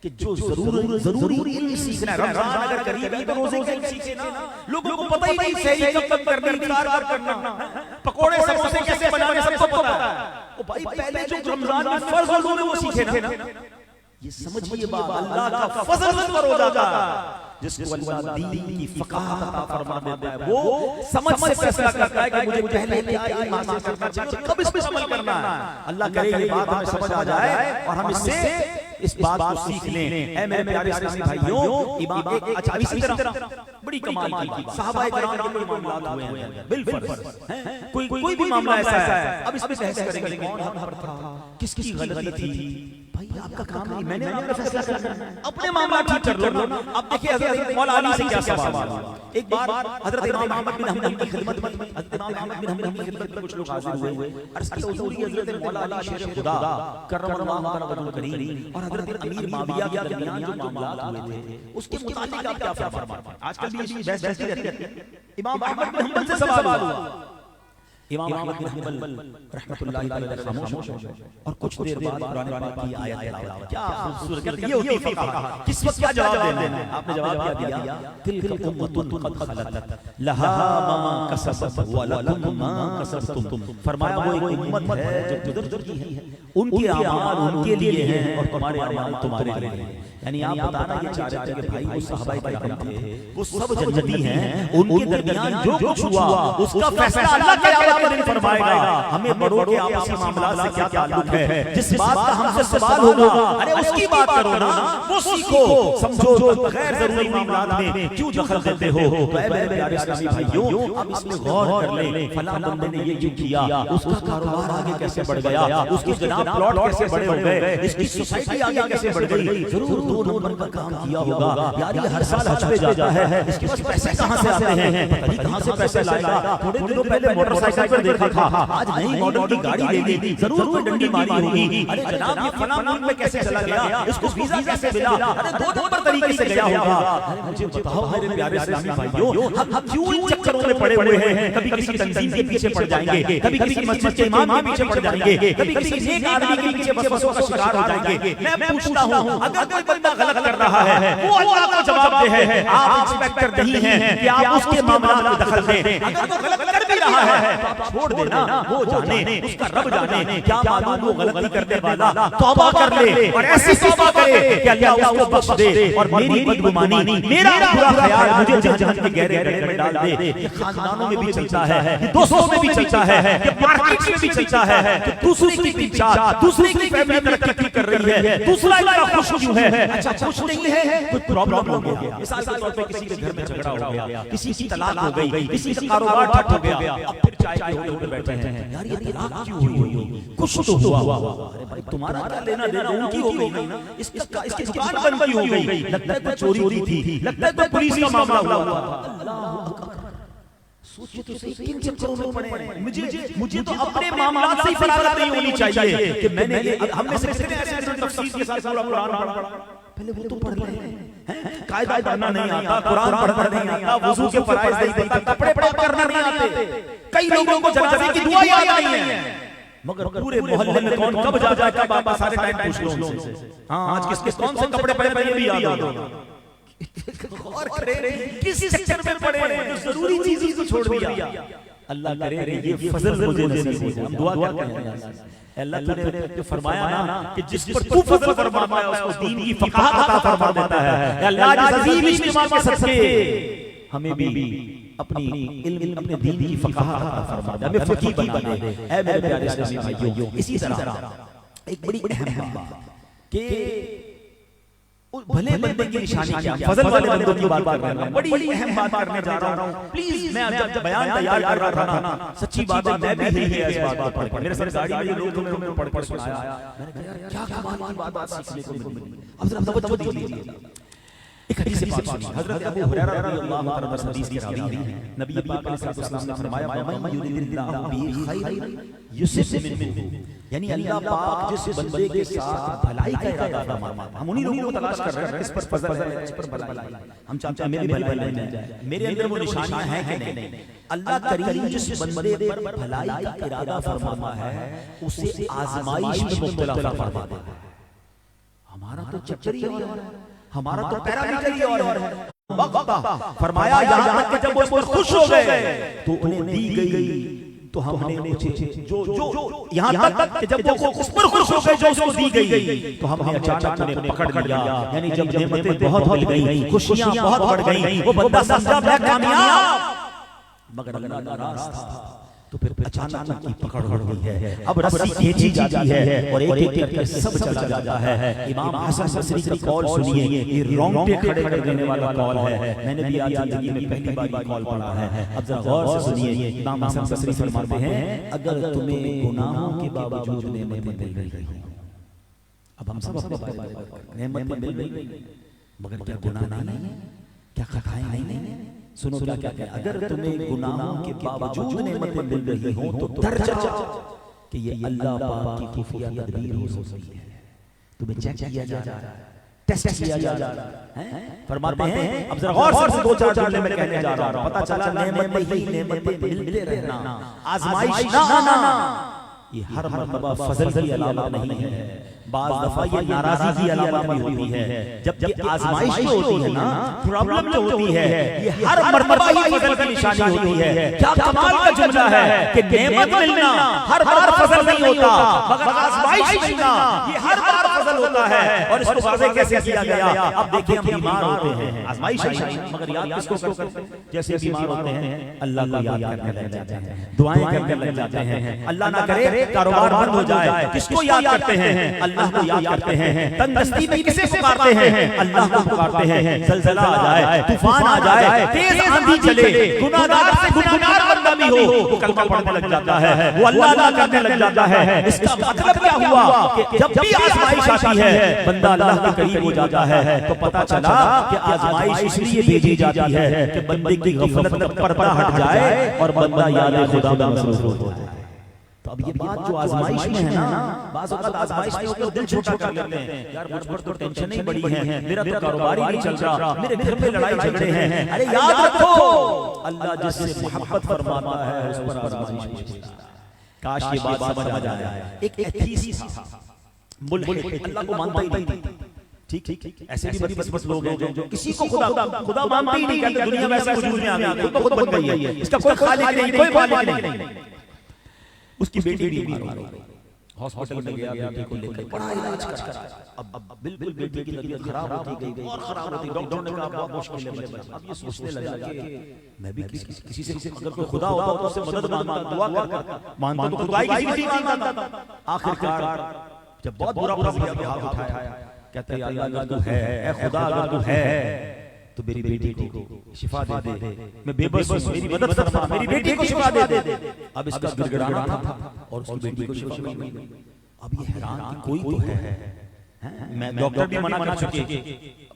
کہ جو ضروری علم سیکھنا ہے. رمضان اگر قریب ہے تو روزے کا علم سیکھے نا. لوگوں کو پتہ ہی نہیں سحری کب تک کرنا, افطار کب کرنا, پکوڑے سموسے کیسے بنانے سب کو پتہ ہے. وہ بھائی پہلے جو رمضان میں فرض علوم ہے وہ سیکھے نا. یہ سمجھیے بابا اللہ کا فضل پر ہو جاتا ہے. جس کو اللہ دین کی فقاہت عطا فرما دیتا ہے وہ سمجھ سے فیصلہ کرتا ہے کہ مجھے پہلے کیا علم حاصل کرنا چاہیے, کب اس پر عمل کرنا ہے. اللہ کرے یہ بات ہمیں سمجھ آ جائے اور ہم اس سے اس بات کو سیکھ لیں. اے میرے پیارے اسلامی بھائیوں, امام اچھا اسی طرح بڑی کمال کی صحابہ کرام کے کوئی معاملات ہوئے ہیں بالفرض, کوئی بھی معاملہ ایسا ہے. اب اس پہ بحث کریں گے کون حق پر تھا, کس کی غلطی تھی. بھائی آپ کا کام نہیں, میں نے اپنا فیصلہ کرنا ہے, اپنے معاملات ٹھیک کر لو نا. اب دیکھیں حضرت مولا علی سے کیا سوال ہوا. ایک بار حضرت امام احمد بن حنبل کی خدمت میں, حضرت امام احمد بن حنبل کی خدمت میں کچھ لوگ حاضر ہوئے. عرض کیا حضور حضرت مولا علی شیر خدا کرم اللہ تعالی وجہہ الکریم اور حضرت امیر معاویہ کے درمیان جو معاملات ہوئے تھے اس کے متعلق آپ کیا فرماتے ہیں. آج کل بھی بحث چلتی رہتی ہے. امام احمد بن حنبل سے سوال ہوا. امام احمد بن حنبل رحمۃ اللہ علیہ خاموش ہو اور کچھ دیر بعد قرآن پاک کی آیت تلاوت. کیا خوبصورت یہ ہوتی فقہ. کس وقت کیا جواب دینا ہے. آپ نے جواب کیا دیا, تلک امۃ قد خلت لہا ما کسبت ولکم ما کسبتم. فرمایا وہ ایک امت ہے جو گزر چکی ہے, ان کے اعمال ان کے لیے ہیں اور تمہارے اعمال تمہارے لیے ہیں. یعنی آپ بتانا یہ چاہ رہے تھے کہ بھائی وہ صحابہ کرام تھے وہ سب جنتی ہیں, ان کے درمیان جو کچھ ہوا اس کا فیصلہ اللہ قیامت کے دن فرمائے گا. ہمیں بڑوں کے آپسی معاملات سے کیا تعلق ہے, جس بات کا ہم سے سوال ہوگا ارے اس کی بات کرو نا, وہ سیکھو سمجھو. جو غیر ضروری معاملات میں کیوں دخل دیتے ہو. تو اے میرے پیارے اسلامی بھائیوں اب اس میں غور کر لیں, فلاں بندے نے یہ کیوں کیا, اس کا کاروبار آگے کیسے بڑھ گیا, اس کی جناب پلاٹ کیسے بڑے ہو گئے, اس کی سوسائٹی آگے کیسے بڑھ گئی. ضرور 2 نمبر کا کام کیا ہوگا. یار یہ ہر سال حج پہ جاتا ہے, اس کے پیسے کہاں سے آتے ہیں, پتہ نہیں کہاں سے پیسے لائے گا. تھوڑے دنوں پہلے موٹر سائیکل پر دیکھا تھا, آج نئی ماڈل کی گاڑی لے لی, ضرور کوئی ڈنڈی ماری ہوگی. ارے جناب یہ فلاں ملک میں کیسے چلا گیا, اس کو ویزا کیسے ملا, ارے 2 نمبر طریقے سے گیا ہوگا. ارے مجھے بتاؤ میرے پیارے اسلامی بھائیوں, ہم کیوں ان چکروں میں پڑے ہوئے ہیں. کبھی کسی تنظیم کے پیچھے پڑ جائیں گے, کبھی کسی مسجد کے امام کے پیچھے پڑ جائیں گے, کبھی کسی نیک آدمی کے پیچھے وسوسوں کا شکار ہو جائیں گے. میں پوچھتا ہوں اگر کوئی بندہ غلط کر رہا ہے وہ اللہ کو جواب دہ ہے, آپ انسپیکٹر نہیں ہیں کہ آپ اس کے معاملات میں دخل دیں. اگر وہ غلط کر بھی رہا ہے تو آپ چھوڑ دینا, وہ جانے, اس کا رب جانے. کیا معلوم وہ غلطی کرنے والا توبہ کر لے اور ایسی توبہ کرے کہ اللہ اس کو بخش دے اور میری بدگمانی میرا برا خیال مجھے جہنم کے گہرے گڑھے میں ڈال دے. یہ خاندانوں میں بھی چلتا ہے, یہ دوستوں میں بھی چلتا ہے, یہ مارکیٹ میں بھی چلتا ہے کہ دوسرے کی پیچھا, دوسرے کی فیملی ترقی کر رہی ہے, دوسرا اتنا خوش کیوں ہے. اچھا خوش نہیں ہے, کوئی پرابلم ہو گیا, مثال کے طور پہ کسی کے گھر میں جھگڑا ہو گیا, کسی کی طلاق ہو گئی, کسی کا کاروبار ٹھپ ہو گیا, اب پھر چائے کے ہوٹل پہ بیٹھے ہیں, یار یہ طلاق کیوں ہوئی, کچھ تو ہوا. ارے بھائی تمہارا کیا لینا دینا, ان کی ہو گئی نا, اس کی زبان بند کیوں ہو گئی, لگتا ہے کوئی چوری ہوئی تھی, لگتا ہے کوئی پولیس کا معاملہ ہوا. اللہ اکبر, سوچو تو صحیح کن چکروں میں پڑے ہیں. مجھے تو اپنے معاملات سے ہی فراغت نہیں ہونی چاہیے کہ میں نے, ہم میں سے کتنے ایسے تفسیر کے ساتھ پورا قرآن پڑھا. پہلے وہ تو پڑھ رہے ہیں, قاعدہ پڑھنا نہیں آتا, قرآن پڑھنا نہیں آتا, وضو کے فرائض نہیں پتہ, کپڑے پاک کرنا نہیں آتے. کئی لوگوں کو جنازے کی دعا یاد نہیں ہے, مگر پورے محلے میں کون کب جا جائے کب آپ سارے ٹائم پوچھ لو ان سے. ہاں آج کس کون سے کپڑے پہنے یہ بھی یاد ہوگا. اور کسی سیکٹر میں پڑے ہیں جو ضروری چیزیں کو چھوڑ دیا. اللہ کرے یہ فضل مجھے نصیب ہو جائے. ہم دعا کرتے ہیں اللہ تو نے جو فرمایا نا کہ جس پر تو فضل فرماتا ہے اس کو دین کی فقاہت عطا فرما دیتا ہے. اللہ جس عظیم اجتماع کے صدقے ہمیں بھی اپنی علم, اپنے دین کی فقاہت عطا فرما دے, ہمیں فقیہ بنا دے. اے میرے پیارے اسلامی بھائیوں, اسی طرح ایک بڑی اہم بات کہ بھلے بندے کی نشانی کیا ہے؟ فضل والے بندوں کی بات کر رہا ہوں، بڑی اہم بات کرنے جا رہا ہوں. پلیز میں جب بیان تیار کر رہا تھا نا، سچی بات ہے میں بھی ہی اس بات کو پڑھ کے میرے ساتھ گاڑی میں لوگ نے پڑھ پڑھ سنایا، میں نے کہا کیا کمال کی بات سیکھنے کو ملی. اب ذرا توجہ دیجیے، ایک حدیث پاک سنیے. حضرت ابو ہریرہ رضی اللہ عنہ اس حدیث کے راوی ہیں. نبی پاک علیہ السلام نے فرمایا من یرید اللہ بہ خیر یصب منہ، یعنی اللہ پاک جس بندے کے ساتھ بھلائی کا ارادہ فرماتا ہے. ہم انہی لوگوں کو تلاش کر رہے ہیں اس پر فضل ہے، اس پر بھلائی ہے. ہم چاہتے ہیں میری بھلائی بن جائے، میرے اندر وہ نشانیاں ہیں کہ نہیں. اللہ کریم جس بندے پر بھلائی کا ارادہ فرماتا ہے اسے آزمائش میں مبتلا فرماتا ہے. ہمارا تو چکر ہی اور ہے، ہمارا تو پیرامیٹر ہی اور ہے. وقتا فرمایا یہاں تک کہ جب وہ اس پر خوش ہو گئے تو انہیں دی گئی، تو ہم نے جو یہاں تک کہ جب وہ اس پر خوش ہو گئے جو اس کو دی گئی، تو ہم نے اچانک انہیں پکڑ لیا. یعنی جب نعمتیں بہت مل گئیں، خوشیاں بہت بڑھ گئیں، وہ بندہ سمجھا میں کامیاب، مگر اللہ ناراض تھا. تو پھر اچانک ان کی پکڑ ہو گئی ہے. اب رسی کھینچی جاتی ہے اور ایک ایک کر کے سب چلا جاتا ہے. امام حسن بصری کا قول سنیے، یہ رونگٹے کھڑے کر دینے والا قول ہے. میں نے بھی آج زندگی میں پہلی بار یہ قول پڑھا ہے. اب ذرا غور سے سنیے. امام حسن بصری فرماتے ہیں اگر تمہیں گناہوں کے باوجود نعمتیں مل رہی ہیں، اب ہم سب اپنے بارے میں نعمتیں مل رہی ہیں مگر کیا گناہ نہیں ہے، کیا خطائیں نہیں ہیں؟ سنو کیا کہتے ہیں، اگر تمہیں گناہوں کے باوجود نعمتیں مل رہی ہوں تو ڈر جاؤ کہ یہ اللہ پاک کی خفیہ تدبیر ہو سکتی ہے. تمہیں چیک کیا جا رہا ہے، ٹیسٹ کیا جا رہا ہے. فرماتے ہیں اب ذرا غور سے دو چار جملے میں کہنے جا رہا ہوں. پتہ چلا نعمتیں ہی نعمتیں ملتے رہنا، آزمائش نہ آنا یہ ہر مرتبہ فضل کی علامت نہیں ہے. بعض دفعہ یہ ناراضی کی علامت بھی ہوتی ہے. جب یہ آزمائش جو ہوتی ہے نا، پرابلم جو ہوتی ہے، یہ ہر مرتبہ ہی فضل کی نشانی ہوتی ہے. کیا کمال کا جملہ ہے کہ نعمت ملنا ہر بار فضل نہیں ہوتا، مگر آزمائش ملنا یہ ہر بار فضل ہوتا ہے. اور اس کو واضح کیسے کیا گیا؟ اب دیکھیں ہم بیمار ہوتے ہیں، آزمائش آئی مگر یاد کس کو کرتے ہیں؟ جیسے بیمار ہوتے ہیں اللہ کو یاد کرنے لگ جاتے ہیں، دعائیں کرنے لگ جاتے ہیں. اللہ نہ کرے کاروبار بند ہو جائے، کس کو یاد کرتے ہیں؟ اللہ کو یاد کرتے ہیں. تندرستی میں کسے پکارتے ہیں؟ اللہ کو پکارتے ہیں. زلزلہ آ جائے، طوفان آ جائے، تیز آندھی چلے، گناہگار سے گناہگار بندہ بھی ہو وہ کلمہ پڑھنے لگ جاتا ہے، وہ اللہ اللہ کرنے لگ جاتا ہے. اس کا مطلب کیا ہوا کہ جب بھی آزمائش آتی ہے بندہ اللہ کے قریب ہو جاتا ہے. تو پتہ چلا کہ آزمائش اس لیے بھیجی جاتی ہے کہ بندے کی غفلت کا پردہ ہٹ جائے اور بندہ یاد خدا میں مصروف ہو جائے. تو اب یہ بات جو آزمائش میں ہے نا، بعض اوقات آزمائش میں ہوتے دل چھوٹا کر لیتے ہیں. یار مجھ پر تو ٹینشن نہیں بڑی ہے، میرا تو کاروبار ہی نہیں چل رہا، میرے گھر میں لڑائی جھگڑے ہیں. ارے یاد رکھو اللہ جس سے محبت فرماتا ہے اس پر آزمائش بھیجتا ہے. کاش یہ بات سمجھ آ جائے. ایک ایتھیسٹ تھا، ملحد، اللہ کو مانتا ہی نہیں. ٹھیک ایسے بھی بس لوگ ہیں جو کسی کو خدا مانتے ہی نہیں، کہتے دنیا میں ایسا وجود میں آ گئی، خود بن گئی ہے، اس کا کوئی خالق نہیں، کوئی مالک نہیں. اس کی بیٹی بیمار ہو گئی، ہاسپٹل میں گیا، بیٹی کو لے کر بڑا علاج کرایا. اب بالکل بیٹی کی طبیعت خراب ہوتی گئی اور خراب ہوتی. ڈاکٹر نے کہا بہت مشکل ہے. اب یہ سوچنے لگا کہ میں بھی کسی سے اگر کوئی خدا ہوتا تو اس سے مدد مانگتا، دعا کرتا، مانتا تو خدائی کسی بھی نہیں مانتا. آخرکار جب بہت برا پڑ گیا ہاتھ اٹھایا، کہتے ہیں اللہ اگر تو ہے، اے خدا اگر تو ہے تو میری بیٹی کو شفا دے دے، میں بے بس ہوں، میری مدد فرما، میری بیٹی کو شفا دے دے. اب اس کا گڑگڑانا تھا اور اس کی بیٹی کو شفا مل گئی. اب یہ حیران کہ کوئی تو ہے. میں ڈاکٹر بھی منع کر چکے،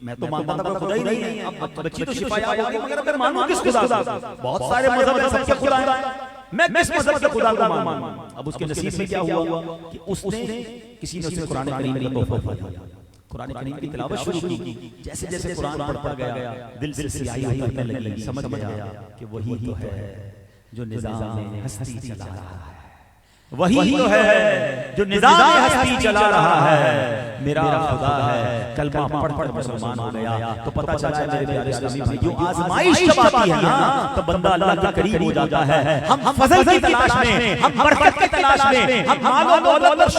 میں تو مانتا تھا خدا ہی نہیں ہے. اب بچی تو شفا یاب ہوگی مگر اگر مانوں کس خدا کا؟ بہت سارے مذہب ہیں، سب کے خدا ہیں، میں کس مذہب کے خدا کو مانوں؟ اب اس کے نصیب میں کیا ہوا کہ اس نے کسی نے اسے قرآن کریم کا تحفہ دیا، قرآن کریم کی تلاوت شروع کی. جیسے جیسے قرآن پڑھتا گیا دل سے سیاہی اترنے لگی، سمجھ گیا کہ وہی تو ہے جو نظام ہستی چلا رہا ہے، وہی تو ہے جو نظام ہستی چلا رہا ہے. میرا خدا ہے. کلمہ پڑھ پڑھ مسلمان ہو گیا. تو پتہ چلا میرے پیارے اسلامی بھائیو، آزمائش جب آتی ہے نا تو بندہ اللہ کے قریب ہو جاتا ہے. ہم فضل کی تلاش میں، ہم برکت کی تلاش میں، ہم مال و دولت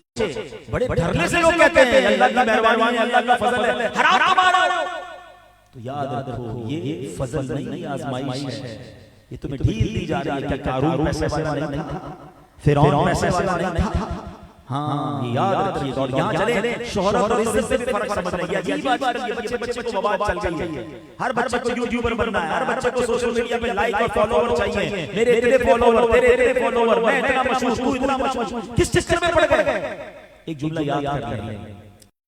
بڑے ڈرنے سے لوگ کہتے ہیں اللہ کی مہربانی ہے، اللہ کا فضل ہے، حرام کما رہا ہو. تو یاد رکھو یہ فضل نہیں، آزمائش ہے. یہ تمہیں ڈھیل دی جا رہی ہے. کیا قارون پیسے والا نہیں تھا؟ فرعون پیسے والا نہیں تھا؟ ہاں یہ یاد رکھیے گا. اور یہاں چلے شہرت اور عزت سے بھی فرق سمجھ رہے ہیں. عجیب بات ہے یہ بچے کو مواد چل گئی ہے. ہر بچے کو یوٹیوبر بننا ہے, ہر بچے کو سوشل میڈیا پہ لائک اور فالوور چاہیے. میرے اتنے فالوور, تیرے اتنے فالوور, میں اتنا مشہور, تو اتنا مشہور. کس چکر میں پڑ گئے؟ ایک جملہ یاد کر لیں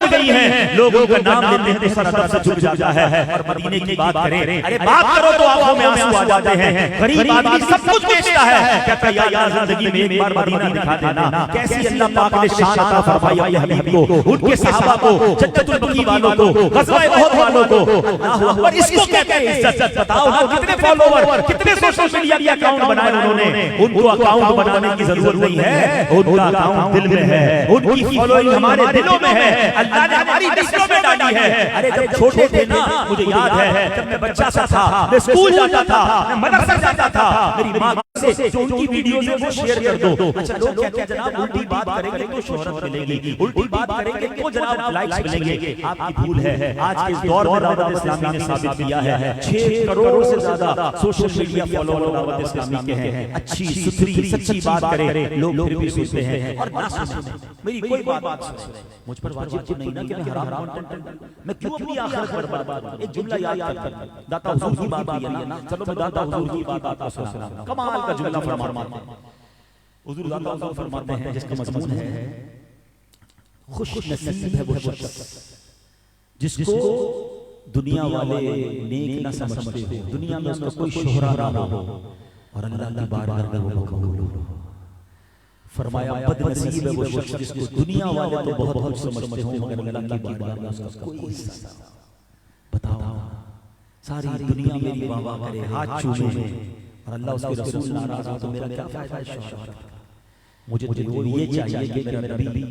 گئی ہے, لوگوں کا نام لیتے ہیں تو سر ادب سے جھک جاتا ہے. اور مدینے کی بات کریں, ارے بات کرو تو آنکھوں میں آنسو آ جاتے ہیں. غریب آدمی سب کچھ بیچتا ہے, کہتا ہے یا زندگی میں ایک بار مدینہ دکھا دینا. کیسی اللہ پاک نے شان عطا فرمائی اپنے حبیب کو, ان کے صحابہ کو, جنت البقیع والوں کو, غزوہ احد والوں کو. اللہ اکبر, اس کو کہتے ہیں عزت. بتاؤ نا کتنے فالوور, کتنے سوشل میڈیا کے اکاؤنٹ بنائے انہوں نے. ان کو اکاؤنٹ بنانے کی ضرورت نہیں ہے, ان کا اکاؤنٹ دل میں ہے, ان کی فالوئنگ ہمارے دلوں میں ہے. اللہ نے ہماری نسلوں میں ڈالی ہے. ارے جب چھوٹے تھے نا, مجھے یاد ہے جب میں بچہ سا تھا, میں اسکول جاتا تھا, میں مدرسہ جاتا تھا, میری ماں سے جو ان کی ویڈیوز ہیں وہ شیئر کر دو. اچھا لوگ کہتے ہیں جناب الٹی بات کریں گے تو شہرت ملے گی, الٹی بات کریں گے تو جناب لائکس ملیں گے. آپ کی بھول ہے. آج کے اس دور میں دعوت اسلامی نے ثابت کیا ہے 6 کروڑ سے زیادہ سوشل میڈیا فالوور دعوت اسلامی کے ہیں. اچھی ستھری سچی بات کریں, لوگ پھر بھی سنتے ہیں اور نہ سنیں. میری کوئی بات سنیں, مجھ پر واجب تو نہیں نا کہ میں حرام کانٹینٹ, میں کیوں اپنی آخرت برباد کروں. ایک جملہ یاد کر, داتا حضور کی بات بھی ہے نا, چلو میں داتا حضور کی بات آپ کو سناتا. کمال کا جملہ فرماتے ہیں حضور. داتا حضور فرماتے ہیں جس کا مضمون ہے خوش نصیب ہے وہ شخص جس کو دنیا والے نیک نہ سمجھتے ہو, دنیا میں اس کا کوئی شہرہ نہ ہو اور اللہ کی بارگاہ میں وہ مقبول ہو. فرمایا بد نصیب ہے وہ شخص جس کو دنیا والے تو بہت بہت سمجھتے ہوں مگر اللہ کی بارگاہ میں اس کا کوئی حصہ نہ. بتاؤ ساری دنیا میری واہ واہ کرے, ہاتھ چومے, اور اللہ اس کے رسول ناراض ہو تو میرا کیا فائدہ ہے شہرت کا. مجھے تو یہ چاہیے کہ میرا نبی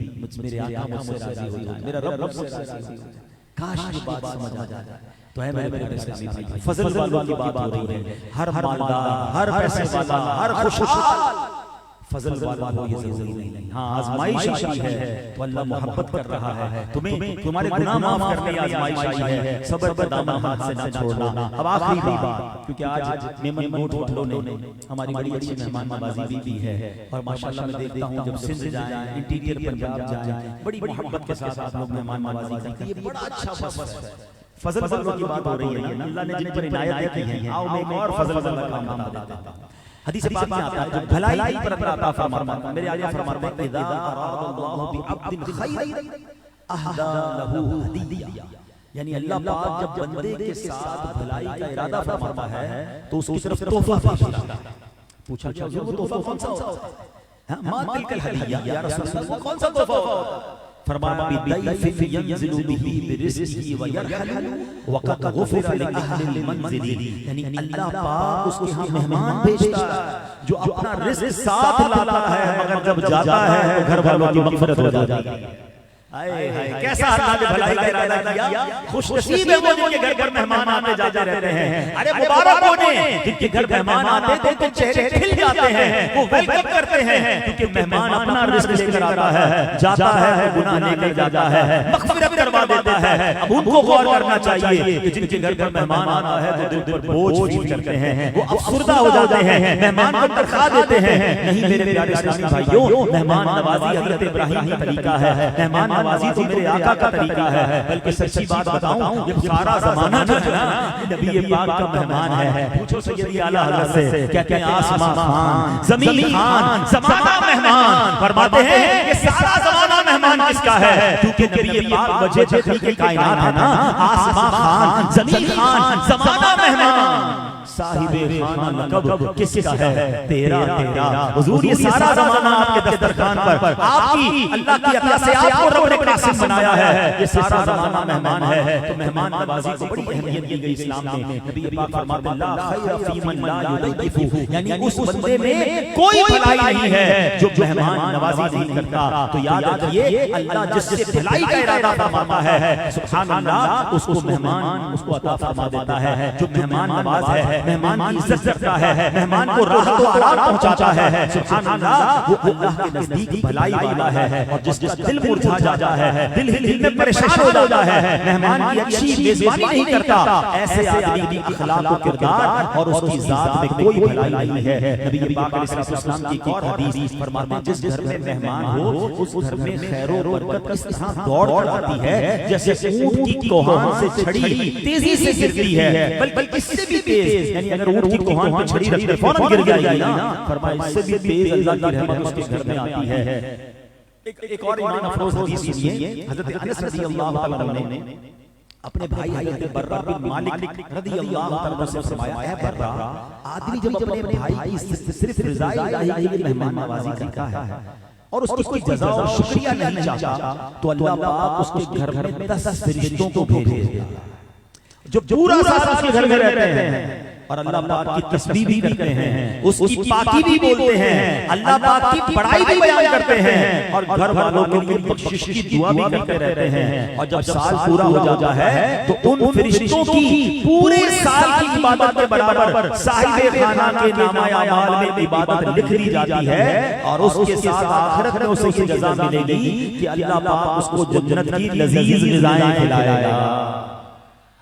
میرے آقا مجھ سے راضی ہو جائے, میرا رب مجھ سے راضی ہو جائے. کاش یہ بات سمجھ آ جائے. تو ہے میرے پیارے اسلامی بھائی, فضل والوں کی بات ہو رہی ہے. ہر مالدار, ہر پیسے والا, ہر خوشحال فضل والا ہو یہ ضروری نہیں. ہاں آزمائش آئی ہے تو اللہ محبت کر رہا ہے تمہیں, تمہارے گناہ معاف کرنے آزمائش آئی ہے. صبر کا دامن ہاتھ سے نہ چھوڑنا. اب آخری بات, کیونکہ آج میمن موٹ والوں نے ہماری بڑی اچھی مہمان نوازی بھی ہے, اور ماشاءاللہ میں دیکھتا ہوں جب سندھ جائیں, انٹیریئر پنجاب جائیں, بڑی محبت کے ساتھ آپ لوگ مہمان نوازی کرتے ہیں. یہ بڑا اچھا وصف ہے. فضل والوں کی بات ہو رہی ہے, اللہ نے جن پر عنایت کی ہے. آؤ میں ایک اور فضل والا کام بتا دیتا ہوں. حدیث پاک میں آتا ہے جو بھلائی پر اللہ عطا فرماتا ہے, میرے آقا فرماتے ہیں اذا اراد اللہ بعبد خیر اہدی لہ ہدیہ, یعنی اللہ پاک جب بندے کے ساتھ بھلائی کا ارادہ فرماتا ہے تو اس کی طرف تحفہ پیش کرتا ہے. پوچھا کیا وہ تحفہ کون سا ہوتا ہے؟ ما تلک الہدیہ یا رسول اللہ, وہ کون سا تحفہ ہوتا ہے؟ فرمایا بِالضَّيْفِ يَنزِلُ بِهِ بِرِزْقِهِ وَيَرْحَلُ وَقَدْ غُفِرَ لِأَهْلِ الْمَنزِلِ. یعنی اللہ پاک اس کے ہاں مہمان بھیجتا ہے جو اپنا رزق ساتھ لاتا ہے, مگر جب جاتا ہے تو گھر والوں کی مغفرت ہو جاتی ہے. کیسا اللہ نے بھلائی کا ارادہ کیا. خوش نصیب ہے وہ جن کے گھر مہمان آتے جاتے رہتے ہیں. ارے مبارک ہونے جن کے گھر مہمان آتے تو ان کے چہرے کھل جاتے ہیں, وہ ویلکم کرتے ہیں, کیونکہ مہمان اپنا رزق لے کر آتا ہے, جاتا ہے وہ گناہ لے کر جاتا ہے, مغفرت کروا دیتا ہے. اب ان کو غور کرنا چاہیے کہ جن کے گھر پر مہمان آتا ہے تو دل پر بوجھ فیل کرتے ہیں, وہ افسردہ ہو جاتے ہیں, مہمان کو تنخواہ دیتے ہیں. نہیں میرے پیارے اسلامی بھائیوں, مہمان نوازی حضرت ابراہیم کا طریقہ ہے, مہمان نوازی تو میرے آقا کا طریقہ ہے. بلکہ سچی بات بتاؤں, یہ سارا زمانہ جو ہے نا نبی پاک کا مہمان ہے. پوچھو سیدی اعلیٰ حضرت سے, کہتے ہیں آسمان خان, زمین خان, زمانہ مہمان. فرماتے ہیں یہ سارا زمانہ مہمان کس کا ہے؟ کیونکہ نبی پاک وجہ تخلیق کائنات ہے نا. آسمان خان, زمین خان, زمانہ مہمان. صاحب خانہ لقب کس کا ہے؟ تیرا تیرا. حضور یہ سارا زمانہ آپ کے دسترخوان پر آپ کی اللہ کی عطا سے آپ کو رب نے قاسم بنایا ہے. یہ سارا زمانہ مہمان ہے. تو مہمان نوازی کو بڑی اہمیت دی گئی اسلام میں. نبی پاک فرماتے ہیں لا خیر فی من لا یضیف, یعنی اس بندے میں کوئی بھلائی نہیں ہے جو مہمان نوازی نہیں کرتا. تو یاد رکھیے اللہ جس سے بھلائی کا ارادہ فرماتا ہے سبحان اللہ اس کو مہمان اس کو عطا فرما دیتا ہے. جو مہمان نواز ہے مہمان کی عزت کرتا ہے، مہمان کو راحت و آرام پہنچاتا ہے، سبحان اللہ، وہ اللہ کے نزدیک بھلائی والا ہے۔ اور جس کا دل مرجھا جاتا ہے، دل میں پریشان ہو جاتا ہے، مہمان کی اچھی میزبانی نہیں کرتا، ایسے آدمی کی اخلاق و کردار اور اس کی ذات میں کوئی بھلائی نہیں ہے۔ نبی پاک علیہ السلام کی ایک اور حدیث فرماتے ہیں جس گھر میں مہمان ہو اس گھر میں خیر و برکت اس طرح دوڑ کر آتی ہے جیسے اونٹ کی کوہان سے چھڑی تیزی سے گرتی ہے، بلکہ اس سے بھی تیز، یعنی اگر اونٹ کی کوہان پہ چھڑی رکھ دے فوراً گر جائے گی نا، فرمایا اس سے بھی تیز اللہ کی رحمت اس کے گھر میں آتی ہے۔ ایک اور ایمان افروز حدیث سنیے، حضرت انس رضی اللہ تعالیٰ عنہ نے اپنے بھائی حضرت برہ بن مالک رضی اللہ تعالیٰ عنہ سے فرمایا، اے برہ، آدمی جب اپنے بھائی کی صرف رضائے الہی کی مہمان نوازی کرتا ہے اور اس کی کوئی جزا اور شکریہ نہیں چاہتا تو اللہ پاک اس کے گھر میں 10 فرشتوں کو بھیج دیتا ہے جو پورا سال اس کے گھر میں رہتے ہیں اور اللہ پاک کی تسبیح بھی کرتے ہیں، اس کی پاکی بھی بولتے ہیں، اللہ پاک کی بڑائی بھی بیان کرتے ہیں اور گھر والوں کے لیے بخشش کی دعا بھی کرتے رہتے ہیں۔ اور جب سال پورا ہو جاتا ہے تو ان فرشتوں کی پورے سال کی عبادت کے برابر صاحب خانہ کے نامہ اعمال میں عبادت لکھ دی جاتی ہے اور اس کے ساتھ آخرت میں اسے یہ جزا ملے گی کہ اللہ پاک اس کو جنت کی لذیذ غذائیں کھلائے گا۔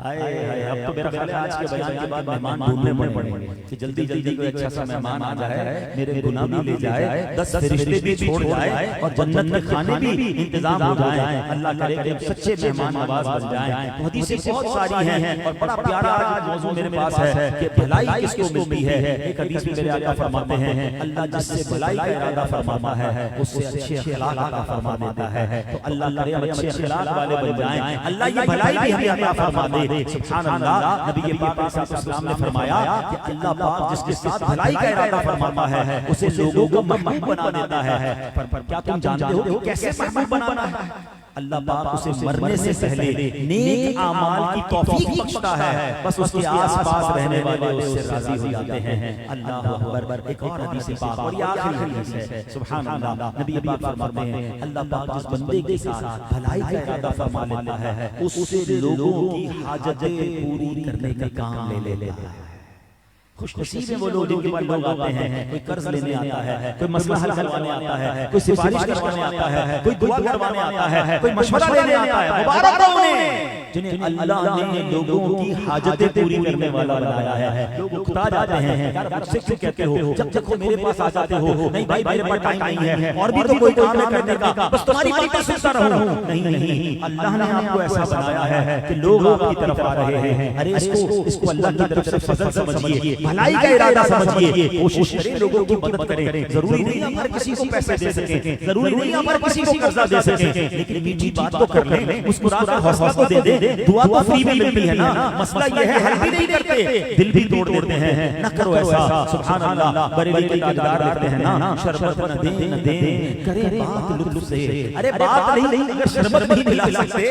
اب تو میرا خیال ہے آج کے بیان کے بعد مہمان ڈھونڈنے پڑیں گے کہ جلدی جلدی کوئی اچھا سا مہمان آ جائے، میرے گناہ بھی لے جائے، 10 فرشتے بھی چھوڑ جائے اور جنت میں کھانے بھی انتظام ہو جائیں۔ اللہ کرے کہ سچے مہمان نواز بن جائیں۔ تو حدیثیں بہت ساری ہیں اور بڑا پیارا آج موضوع میرے پاس ہے کہ بھلائی کس کو ملتی ہے۔ ایک حدیث میں میرے آقا فرماتے ہیں اللہ جس سے بھلائی کا ارادہ فرماتا ہے اس سے اچھے اخلاق عطا فرما دیتا ہے۔ تو اللہ کرے ہم اچھے اخلاق والے بن جائیں، اللہ یہ بھلائی بھی ہمیں عطا فرما دے۔ سبحان اللہ، نبی پاک علیہ السلام نے فرمایا کہ اللہ پاک جس کے ساتھ بھلائی کا ارادہ فرماتا ہے اسے لوگوں کو محبوب بنا دیتا ہے۔ پر کیا تم جانتے ہو کہ کیسے محبوب بنانا ہے؟ اللہ پاک اسے مرنے سے پہلے نیک اعمال کی توفیق بخشتا ہے، بس اس کے آس پاس رہنے والے اس سے راضی ہو جاتے ہیں۔ اللہ اکبر۔ ایک اور حدیث پاک اور یہ آخری حدیث ہے، سبحان اللہ، نبی پاک فرماتے ہیں اللہ پاک جس بندے کے ساتھ بھلائی کا ارادہ فرما لیتا ہے اس سے لوگوں کی حاجتیں پوری کرنے کا کام لے لیتا ہے۔ خوش نصیب ہیں وہ لوگ جن کے پاس لوگ آتے ہیں، کوئی قرض لینے آتا ہے، کوئی مسئلہ حل کروانے آتا ہے، کوئی سفارش کروانے آتا ہے، کوئی دعا کروانے آتا ہے، کوئی مشورہ لینے آتا ہے۔ مبارک ہو انہیں جنہیں اللہ نے لوگوں کی حاجتیں پوری کرنے والا بنایا ہے۔ لوگ اکتا جاتے ہیں، یار مجھ سے کیوں کہتے ہو، جب دیکھو میرے پاس آ جاتے ہو، نہیں بھائی میرے پاس ٹائم نہیں ہے اور بھی تو کوئی کام ہے کرنے کا، بس تمہاری باتیں سنتا رہوں۔ نہیں، اللہ نے آپ کو ایسا بنایا ہے کہ لوگ آپ کی طرف آ رہے ہیں، ارے اس کو اللہ کی طرف سے فضل سمجھیے، بھلائی کا ارادہ سمجھیے، کوشش کریں لوگوں کی مدد کریں۔ ضروری نہیں ہم ہر کسی کو پیسے دے سکیں، ضروری نہیں ہم ہر کسی کو قرضہ دے سکیں، لیکن میٹھی بات تو کر لیں، مسکرا کر حوصلہ تو دے دیں۔ دعا تو فری میں ملتی ہے نا، مسئلہ یہ ہے حل بھی نہیں کرتے، دل بھی توڑ دیتے ہیں۔ نہ کرو ایسا، سبحان اللہ، بریلی کے تاجدار دیکھتے ہیں نا، شربت نہ دیں کریں بات لطف سے۔ ارے بات نہیں، اگر شربت نہیں پلا سکتے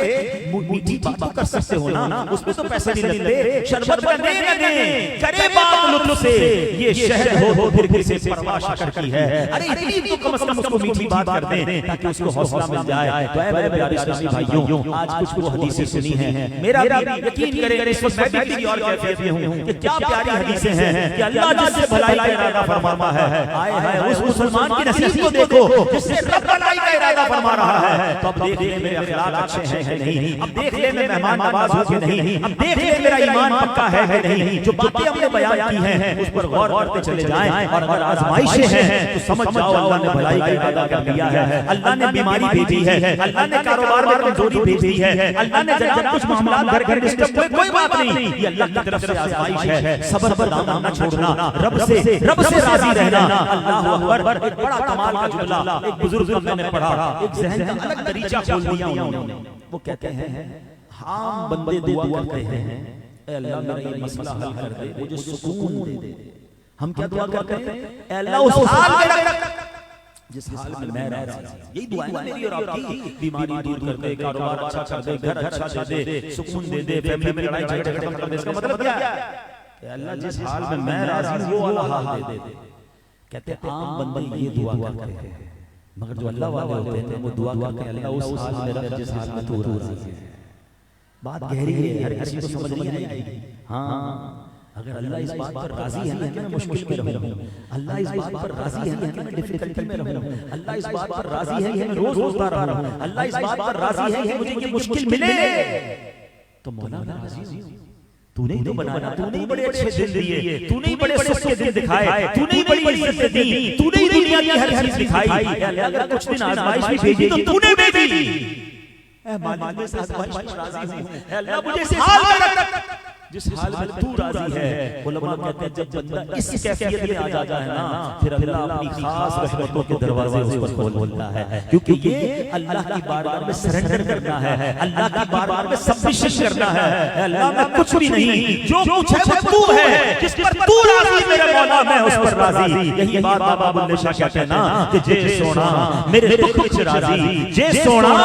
میٹھی بات تو کر سکتے ہو نا، اس میں تو پیسے نہیں لگتے۔ شربت نہ دیں کریں بات لطف سے، یہ شہد ہو پھر سے پرواہ شکر کی ہے۔ ارے اتنی تو کم از کم اس کو میٹھی بات کر دیں تاکہ اس کو حوصلہ مل جائے۔ تو اے میرے پیارے اسلامی بھائیوں، آج کچھ وہ حدیثیں سنی ہیں، میرا بھی یقین کریں اس وقت میں بھی اور کیفیت میں ہوں کہ کیا پیاری حدیثیں ہیں کہ اللہ جس سے بھلائی کا ارادہ فرماتا ہے، آئے اس مسلمان کی نصیب کو دیکھو جس سے رب بھلائی کا ارادہ فرما رہا ہے۔ تو اب دیکھ لیں میرے اخلاق اچھے ہیں کہ نہیں، اب دیکھ لیں میں مہمان نواز ہوں کہ نہیں، اب دیکھ لیں میرا ایمان پکا ہے کہ نہیں۔ جو باتیں ہم نے بیان کی ہیں اس پر غور کرتے چلے جائیں، اور اگر آزمائشیں ہیں تو سمجھ جاؤ اللہ نے بھلائی کا ارادہ کر دیا ہے، اللہ نے بیماری بھیجی ہے، اللہ نے کاروبار میں کمزوری بھیجی ہے، اللہ نے جناب کچھ معاملات گھر ڈسٹرب ہوئے، کوئی بات نہیں، یہ اللہ کی طرف سے آزمائش ہے۔ صبر پر دامن نہ چھوڑنا، رب سے راضی رہنا۔ اللہ اکبر۔ ایک بڑا کمال کا جملہ ایک بزرگ میں نے پڑھا، ایک ذہن کا الگ دریچہ کھول دیا انہوں نے۔ وہ کہتے ہیں عام بندے دعا کرتے ہیں اے اللہ میرا یہ مسئلہ حل کر دے، مجھے سکون دے دے۔ ہم کیا دعا کرتے ہیں؟ اے اللہ اس حال میں رکھ جس حال میں میں راضی ہوں۔ یہی دعا ہے میری اور آپ کی، بیماری دور کر دے، کاروبار اچھا کر دے، گھر اچھا دے دے، سکون دے دے، فیملی میں لڑائی جھگڑے ختم کر دے۔ اس کا مطلب کیا ہے؟ اے اللہ جس حال میں میں راضی ہوں وہ والا حال دے دے۔ کہتے ہیں عام بندے یہ دعا کرتے ہیں، مگر جو اللہ والے ہوتے ہیں وہ دعا کرتے ہیں اللہ اس حال میں رکھ جس حال میں تو راضی ہے۔ بات گہری ہے، ہر کسی کو سمجھ نہیں آئے گی۔ ہاں اگر اللہ اس بات پر راضی ہے کہ میں مشکل میں رہوں، اللہ اس بات پر راضی ہے کہ میں ڈیفیکلٹی میں رہوں، اللہ اس بات پر راضی ہے کہ میں روز روزہ رہوں، اللہ اس بات پر راضی ہے کہ مجھے یہ مشکل ملے، تو مولا میں راضی ہوں۔ تو نے تو بنایا، تو نے بڑے اچھے دن دیے، تو نے بڑے سکھ کے دن دکھائے، تو نے بڑی عزت دی، تو نے دنیا کی ہر چیز دکھائی، اے اللہ اگر کچھ دن آزمائش بھی بھیجی تو تو نے بھیجی، اے مالک میں اس آزمائش پر راضی ہوں، اے اللہ مجھے اس حال میں رکھ جس حال میں تو راضی ہے۔ علماء کہتے ہیں جب بندہ اس کیفیت میں آ جاتا ہے نا، پھر اللہ اپنی خاص رحمتوں کے دروازے اس پر کھولتا ہے، کیونکہ یہ اللہ کی بارگاہ میں سرنڈر کرنا ہے، اللہ کی بارگاہ میں سبمیشن کرنا ہے۔ اے اللہ میں کچھ بھی نہیں، جو کچھ ہے وہ تو ہے، جس پر تو راضی میرے مولا میں اس پر راضی۔ یہی بات بابا بلے شاہ کہتے ہیں نا کہ جے سونا میرے دکھ وچ راضی، جے سونا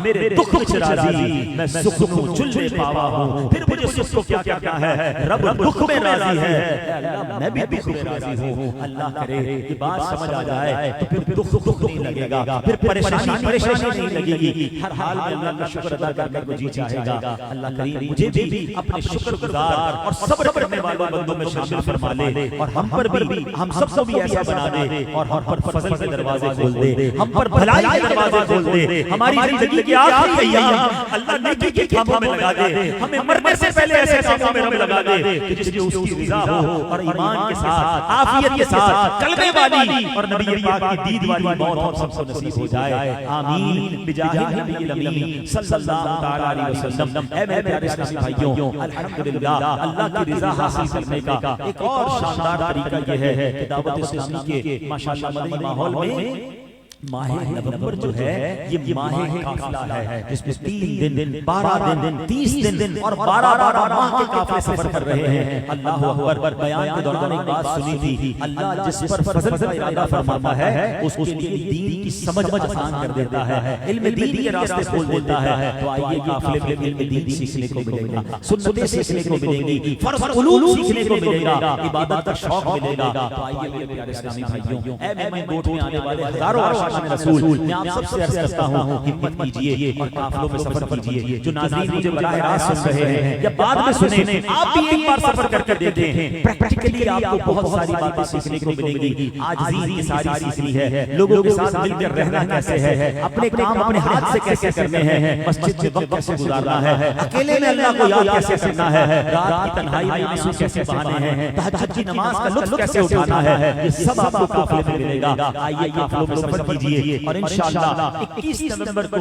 میرے دکھ وچ راضی، میں سکھ نوں چلے پاوا ہوں، پھر مجھے سکھ کو کیا کرنا ہے، رب دکھ میں راضی ہے، اللہ میں بھی دکھ میں راضی ہوں۔ اللہ کرے یہ بات سمجھ آ جائے تو پھر دکھ نہیں لگے گا، پھر پریشانی نہیں لگے گی، ہر حال میں اللہ کا شکر ادا کرنے کو جی چاہے گا۔ اللہ کریم مجھے بھی اپنے شکر گزار اور صبر کرنے والے بندوں میں شامل فرما لے، اور ہم پر بھی، ہم سب کو بھی ایسا بنا دے، اور ہم پر فضل کے دروازے کھول دے، ہم پر بھلائی کے دروازے کھول دے، ہماری زندگی کے آخری ایام اللہ نیکی کے کاموں میں لگا دے، ہمیں مرنے سے پہلے ایسے کاموں میں رب لگا دے کہ جس میں اس کی رضا ہو، اور ایمان کے ساتھ، عافیت کے ساتھ، کلمے والی اور نبی پاک کی دید والی موت ہم سب کو نصیب ہو جائے، آمین بجاہ نبی الامین صلی اللہ تعالی علیہ وسلم۔ اے میرے پیارے اسلامی بھائیوں، الحمدللہ اللہ کی رضا حاصل کرنے کا ایک اور شاندار طریقہ یہ ہے کہ دعوت اسلامی کے ماشاءاللہ مدنی ماحول میں ماہ نومبر جو ہے یہ ماہ قافلہ ہے، جس میں 3 دن 12 دن 30 دن اور 12 ماہ کے قافلے سفر کر رہے ہیں۔ اللہ اکبر۔ بیان کے دوران ایک بات سنی تھی، اللہ جس پر فضل کا ارادہ فرماتا ہے اس کے لیے دین کی سمجھ آسان کر دیتا ہے، علم دین کے راستے کھول دیتا ہے۔ تو آئیے قافلے میں علم دین سیکھنے کو ملے گا، سنتیں سیکھنے کو ملیں گی، فرض علوم سیکھنے کو ملے گا، عبادت کا شوق ملے گا۔ تو آئیے میرے پیارے اسلامی بھائیوں، اے میں گوٹ میں آنے والے ہزاروں رسول، میں آپ سب سے عرض کرتا ہوں ہمت کیجئے اور قافلوں میں سفر کیجئے۔ جو ناظرین مجھے براہ راست سن رہے ہیں یا بعد میں سنیں، آپ بھی ایک بار سفر کر کے دیکھیں، پریکٹیکلی آپ کو بہت ساری باتیں سیکھنے کو ملیں گی۔ عاجزی کی ساری سیکھنی ہے، لوگوں کے ساتھ مل کر رہنا کیسے ہے، اپنے کام اپنے ہاتھ سے کیسے کرنے ہیں، مسجد میں وقت کیسے گزارنا ہے، اکیلے میں اللہ کو یاد کیسے کرنا ہے، رات کی تنہائی میں آنسو کیسے بہانے ہیں، تہجد کی نماز کا لطف کیسے اٹھانا ہے، یہ سب آپ کو قافلے میں ملے گا۔ آئیے قافلوں میں سفر کیجئے، اور انشاءاللہ 21 نومبر کو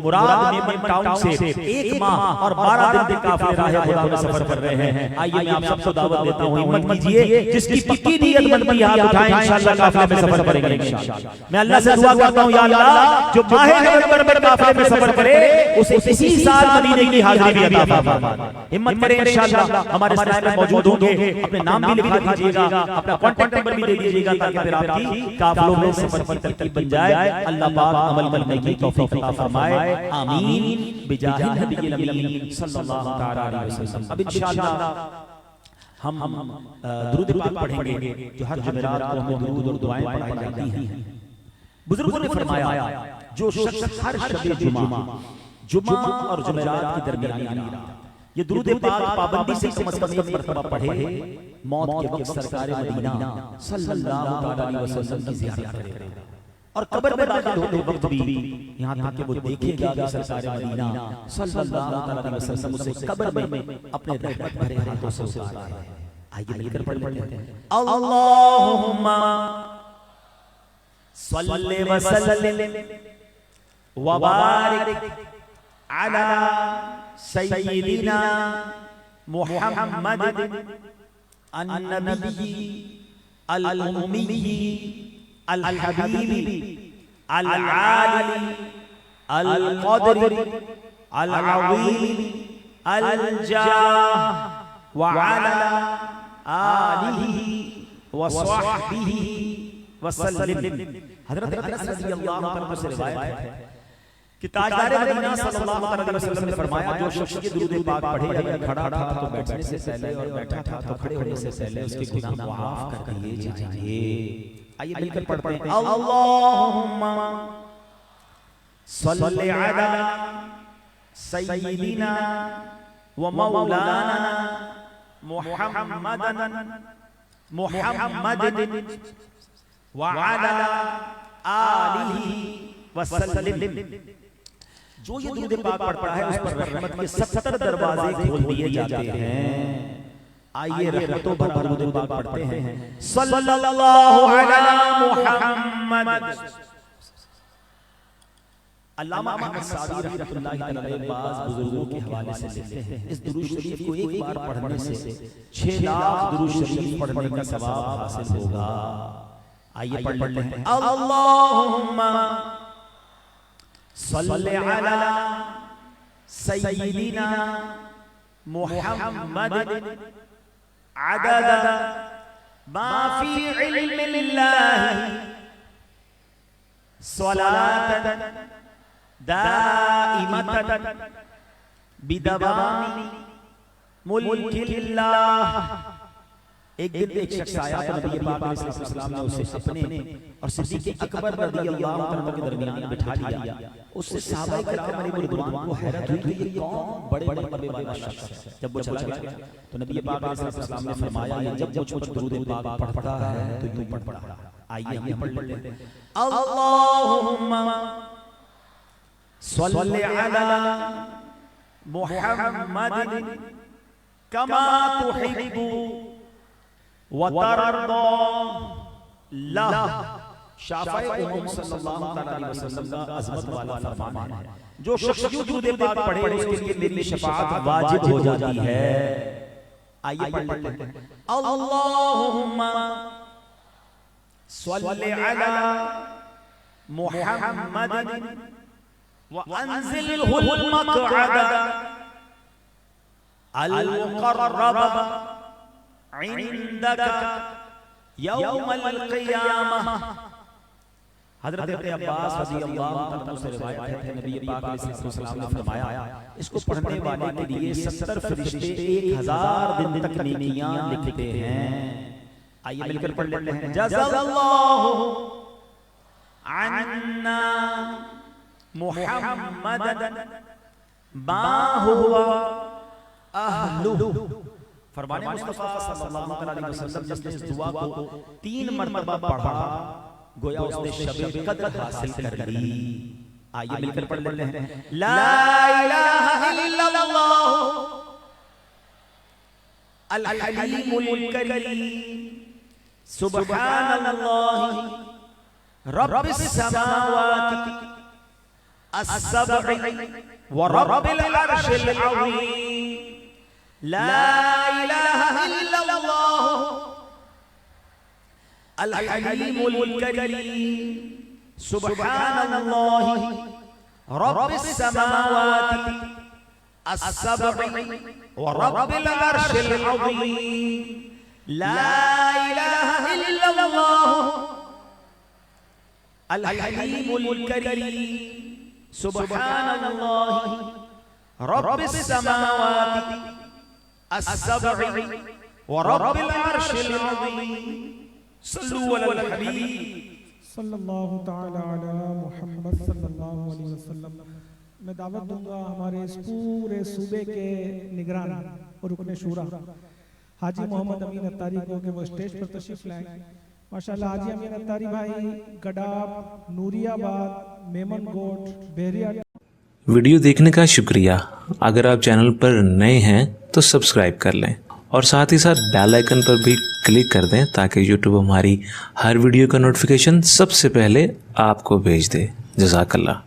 مراد میمن ٹاؤن سے 1 ماہ اور 12 دن کے قافلے راہ خدا میں سفر کر رہے ہیں۔ آئیے میں آپ سب کو دعوت دیتا ہوں، ہمت کیجئے، جس کی پکی نیت بنتی ہے ہاتھ اٹھائیں، انشاءاللہ قافلے میں سفر کریں گے انشاءاللہ۔ میں اللہ سے دعا کرتا ہوں، یا اللہ جو ماہ نومبر میں قافلے میں سفر کرے اسے اسی سال مدینے کی حاضری بھی عطا فرما۔ ہمت کریں انشاءاللہ، ہمارے سلسلے میں موجود ہوں گے، اپنے نام بھی لکھا دیجئے گا، اپنا کانٹیکٹ نمبر بھی دے دیجئے گا تاکہ پھر آپ کی قافلوں میں سفر کی ترتیب بن جائے۔ اللہ پاک عمل کرنے کی توفیق عطا فرمائے، آمین بجاہ نبی الامین صلی اللہ تعالی علیہ وسلم۔ اب انشاءاللہ ہم درود پاک پڑھیں گے، جو ہر جمعرات کو ہمیں درود اور دعائیں پڑھائی جاتی ہیں۔ بزرگوں نے فرمایا جو شخص ہر شب جمعہ اور جمعرات کی درمیانی رات یہ درود پاک پابندی سے کم از کم 1 مرتبہ پڑھے، موت کے وقت سرکار مدینہ صلی اللہ تعالی علیہ وسلم کی زیارت کرے گا، اور قبر میں داخل ہوتے وقت بھی یہاں تک کہ وہ دیکھے گا کہ سرکار مدینہ صلی اللہ علیہ وسلم اسے قبر میں اپنے رحمت بھرے ہاتھوں سے اتار رہے ہیں۔ آئیے مل کر پڑھ لیتے ہیں، اللہم صلی وسلم وبارک علی سیدنا محمد النبی الأمی الحبیب العالی القدر العظیم الجاہ وعلی آلہ وصحبہ وسلم۔ حضرت انس رضی اللہ عنہ سے روایت ہے کہ تاجدار مدینہ صلی اللہ علیہ وسلم نے فرمایا جو شخص یہ درود پاک پڑھے، اگر کھڑا تھا تو بیٹھنے سے پہلے اور بیٹھا تھا تو کھڑے ہونے سے پہلے اس کے گناہ معاف کر دیے جائیں۔ آئیے مل کر پڑھتے ہیں، اللہم صلی علی سیدنا و مولانا محمد وعلى آلہ وسلم. جو یہ درود پاک پڑھتا ہے اس پر رحمت کے 70 دروازے کھول دیے جاتے ہیں. آئیے رحمتوں بھرا درود پاک پڑھتے ہیں. صلی اللہ علی محمد. علامہ احمد سعدی رحمۃ اللہ علیہ بعض بزرگوں کے حوالے سے لکھتے ہیں اس درود شریف کو ایک بار پڑھنے سے 6 لاکھ درود شریف پڑھنے کا ثواب حاصل ہوگا. آئیے پڑھ لیتے ہیں. اللہم صلی علی سیدنا محمد عدد ما فی علم اللہ صلاة دائمة بدوام ملک اللہ. ایک دن ایک شخص آیا تو نبی پاک علیہ السلام نے اسے اپنے اور صدیق اکبر رضی اللہ عنہ کے درمیان بٹھا لیا. اس سے صحابہ کرام علیہ رضوان کو حیرت ہوئی کہ یہ کون بڑے مرتبے والا شخص ہے. جب وہ چلا گیا تو نبی پاک علیہ السلام نے فرمایا جب مجھ پر درود پاک پڑھتا ہے تو یوں پڑھتا. آئیے ہم پڑھ لیتے ہیں. اللہم صلی علی محمد کما تحب وترضى لہ. شافعی امم صلی اللہ علیہ وسلم کا عظمت والا فرمان ہے جو شخص درود پاک پڑھے اس کے لیے میری شفاعت واجب ہو جاتی ہے. آئیے پڑھ لیتے ہیں. اللہم صلی علی محمد وانزلہ المقعد المقرب عندك یوم القیامہ. حضرت عباس رضی اللہ عنہ سے روایت ہے نبی پاک علیہ السلام نے فرمایا اس کو پڑھنے والے کے لیے 70 فرشتے 1000 دن تک نیکیاں لکھتے ہیں. آئیے مل کر پڑھ لیتے ہیں. جزا اللہ عنا محمد ما هو اہلہ. فرمانے مصطفیٰ صلی اللہ علیہ وسلم جس نے اس دعا کو 3 مرتبہ پڑھا گویا اس نے شب قدر حاصل کر لی. آئیے مل کر پڑھ لیتے ہیں. لا الہ الا اللہ الحلیم الکریم سبحان اللہ رب السماوات السبع ورب العرش العظیم. لا الہ الا اللہ الحلیم الکریم سبحان اللہ رب السماوات السبع ورب العرش العظیم. لا الہ الا اللہ الحلیم الکریم سبحان اللہ رب السماوات السبع ورب العرش العظیم. صلو علی الحبیب صلی اللہ تعالی علی محمد صلی اللہ علیہ وسلم. میں دعوت دوں گا ہمارے اس پورے صوبے کے نگران اور رکن شورا حاجی محمد امین اتاری کو کہ وہ اسٹیج پر تشریف لائیں. ماشاءاللہ حاجی امین اتاری بھائی گڈاب، نوری آباد، میمن گوٹ، بحریہ. ویڈیو دیکھنے کا شکریہ. اگر آپ چینل پر نئے ہیں تو سبسکرائب کر لیں اور ساتھ ہی ساتھ بیل آئیکن پر بھی کلک کر دیں تاکہ یوٹیوب ہماری ہر ویڈیو کا نوٹیفیکیشن سب سے پہلے آپ کو بھیج دے. جزاک اللہ.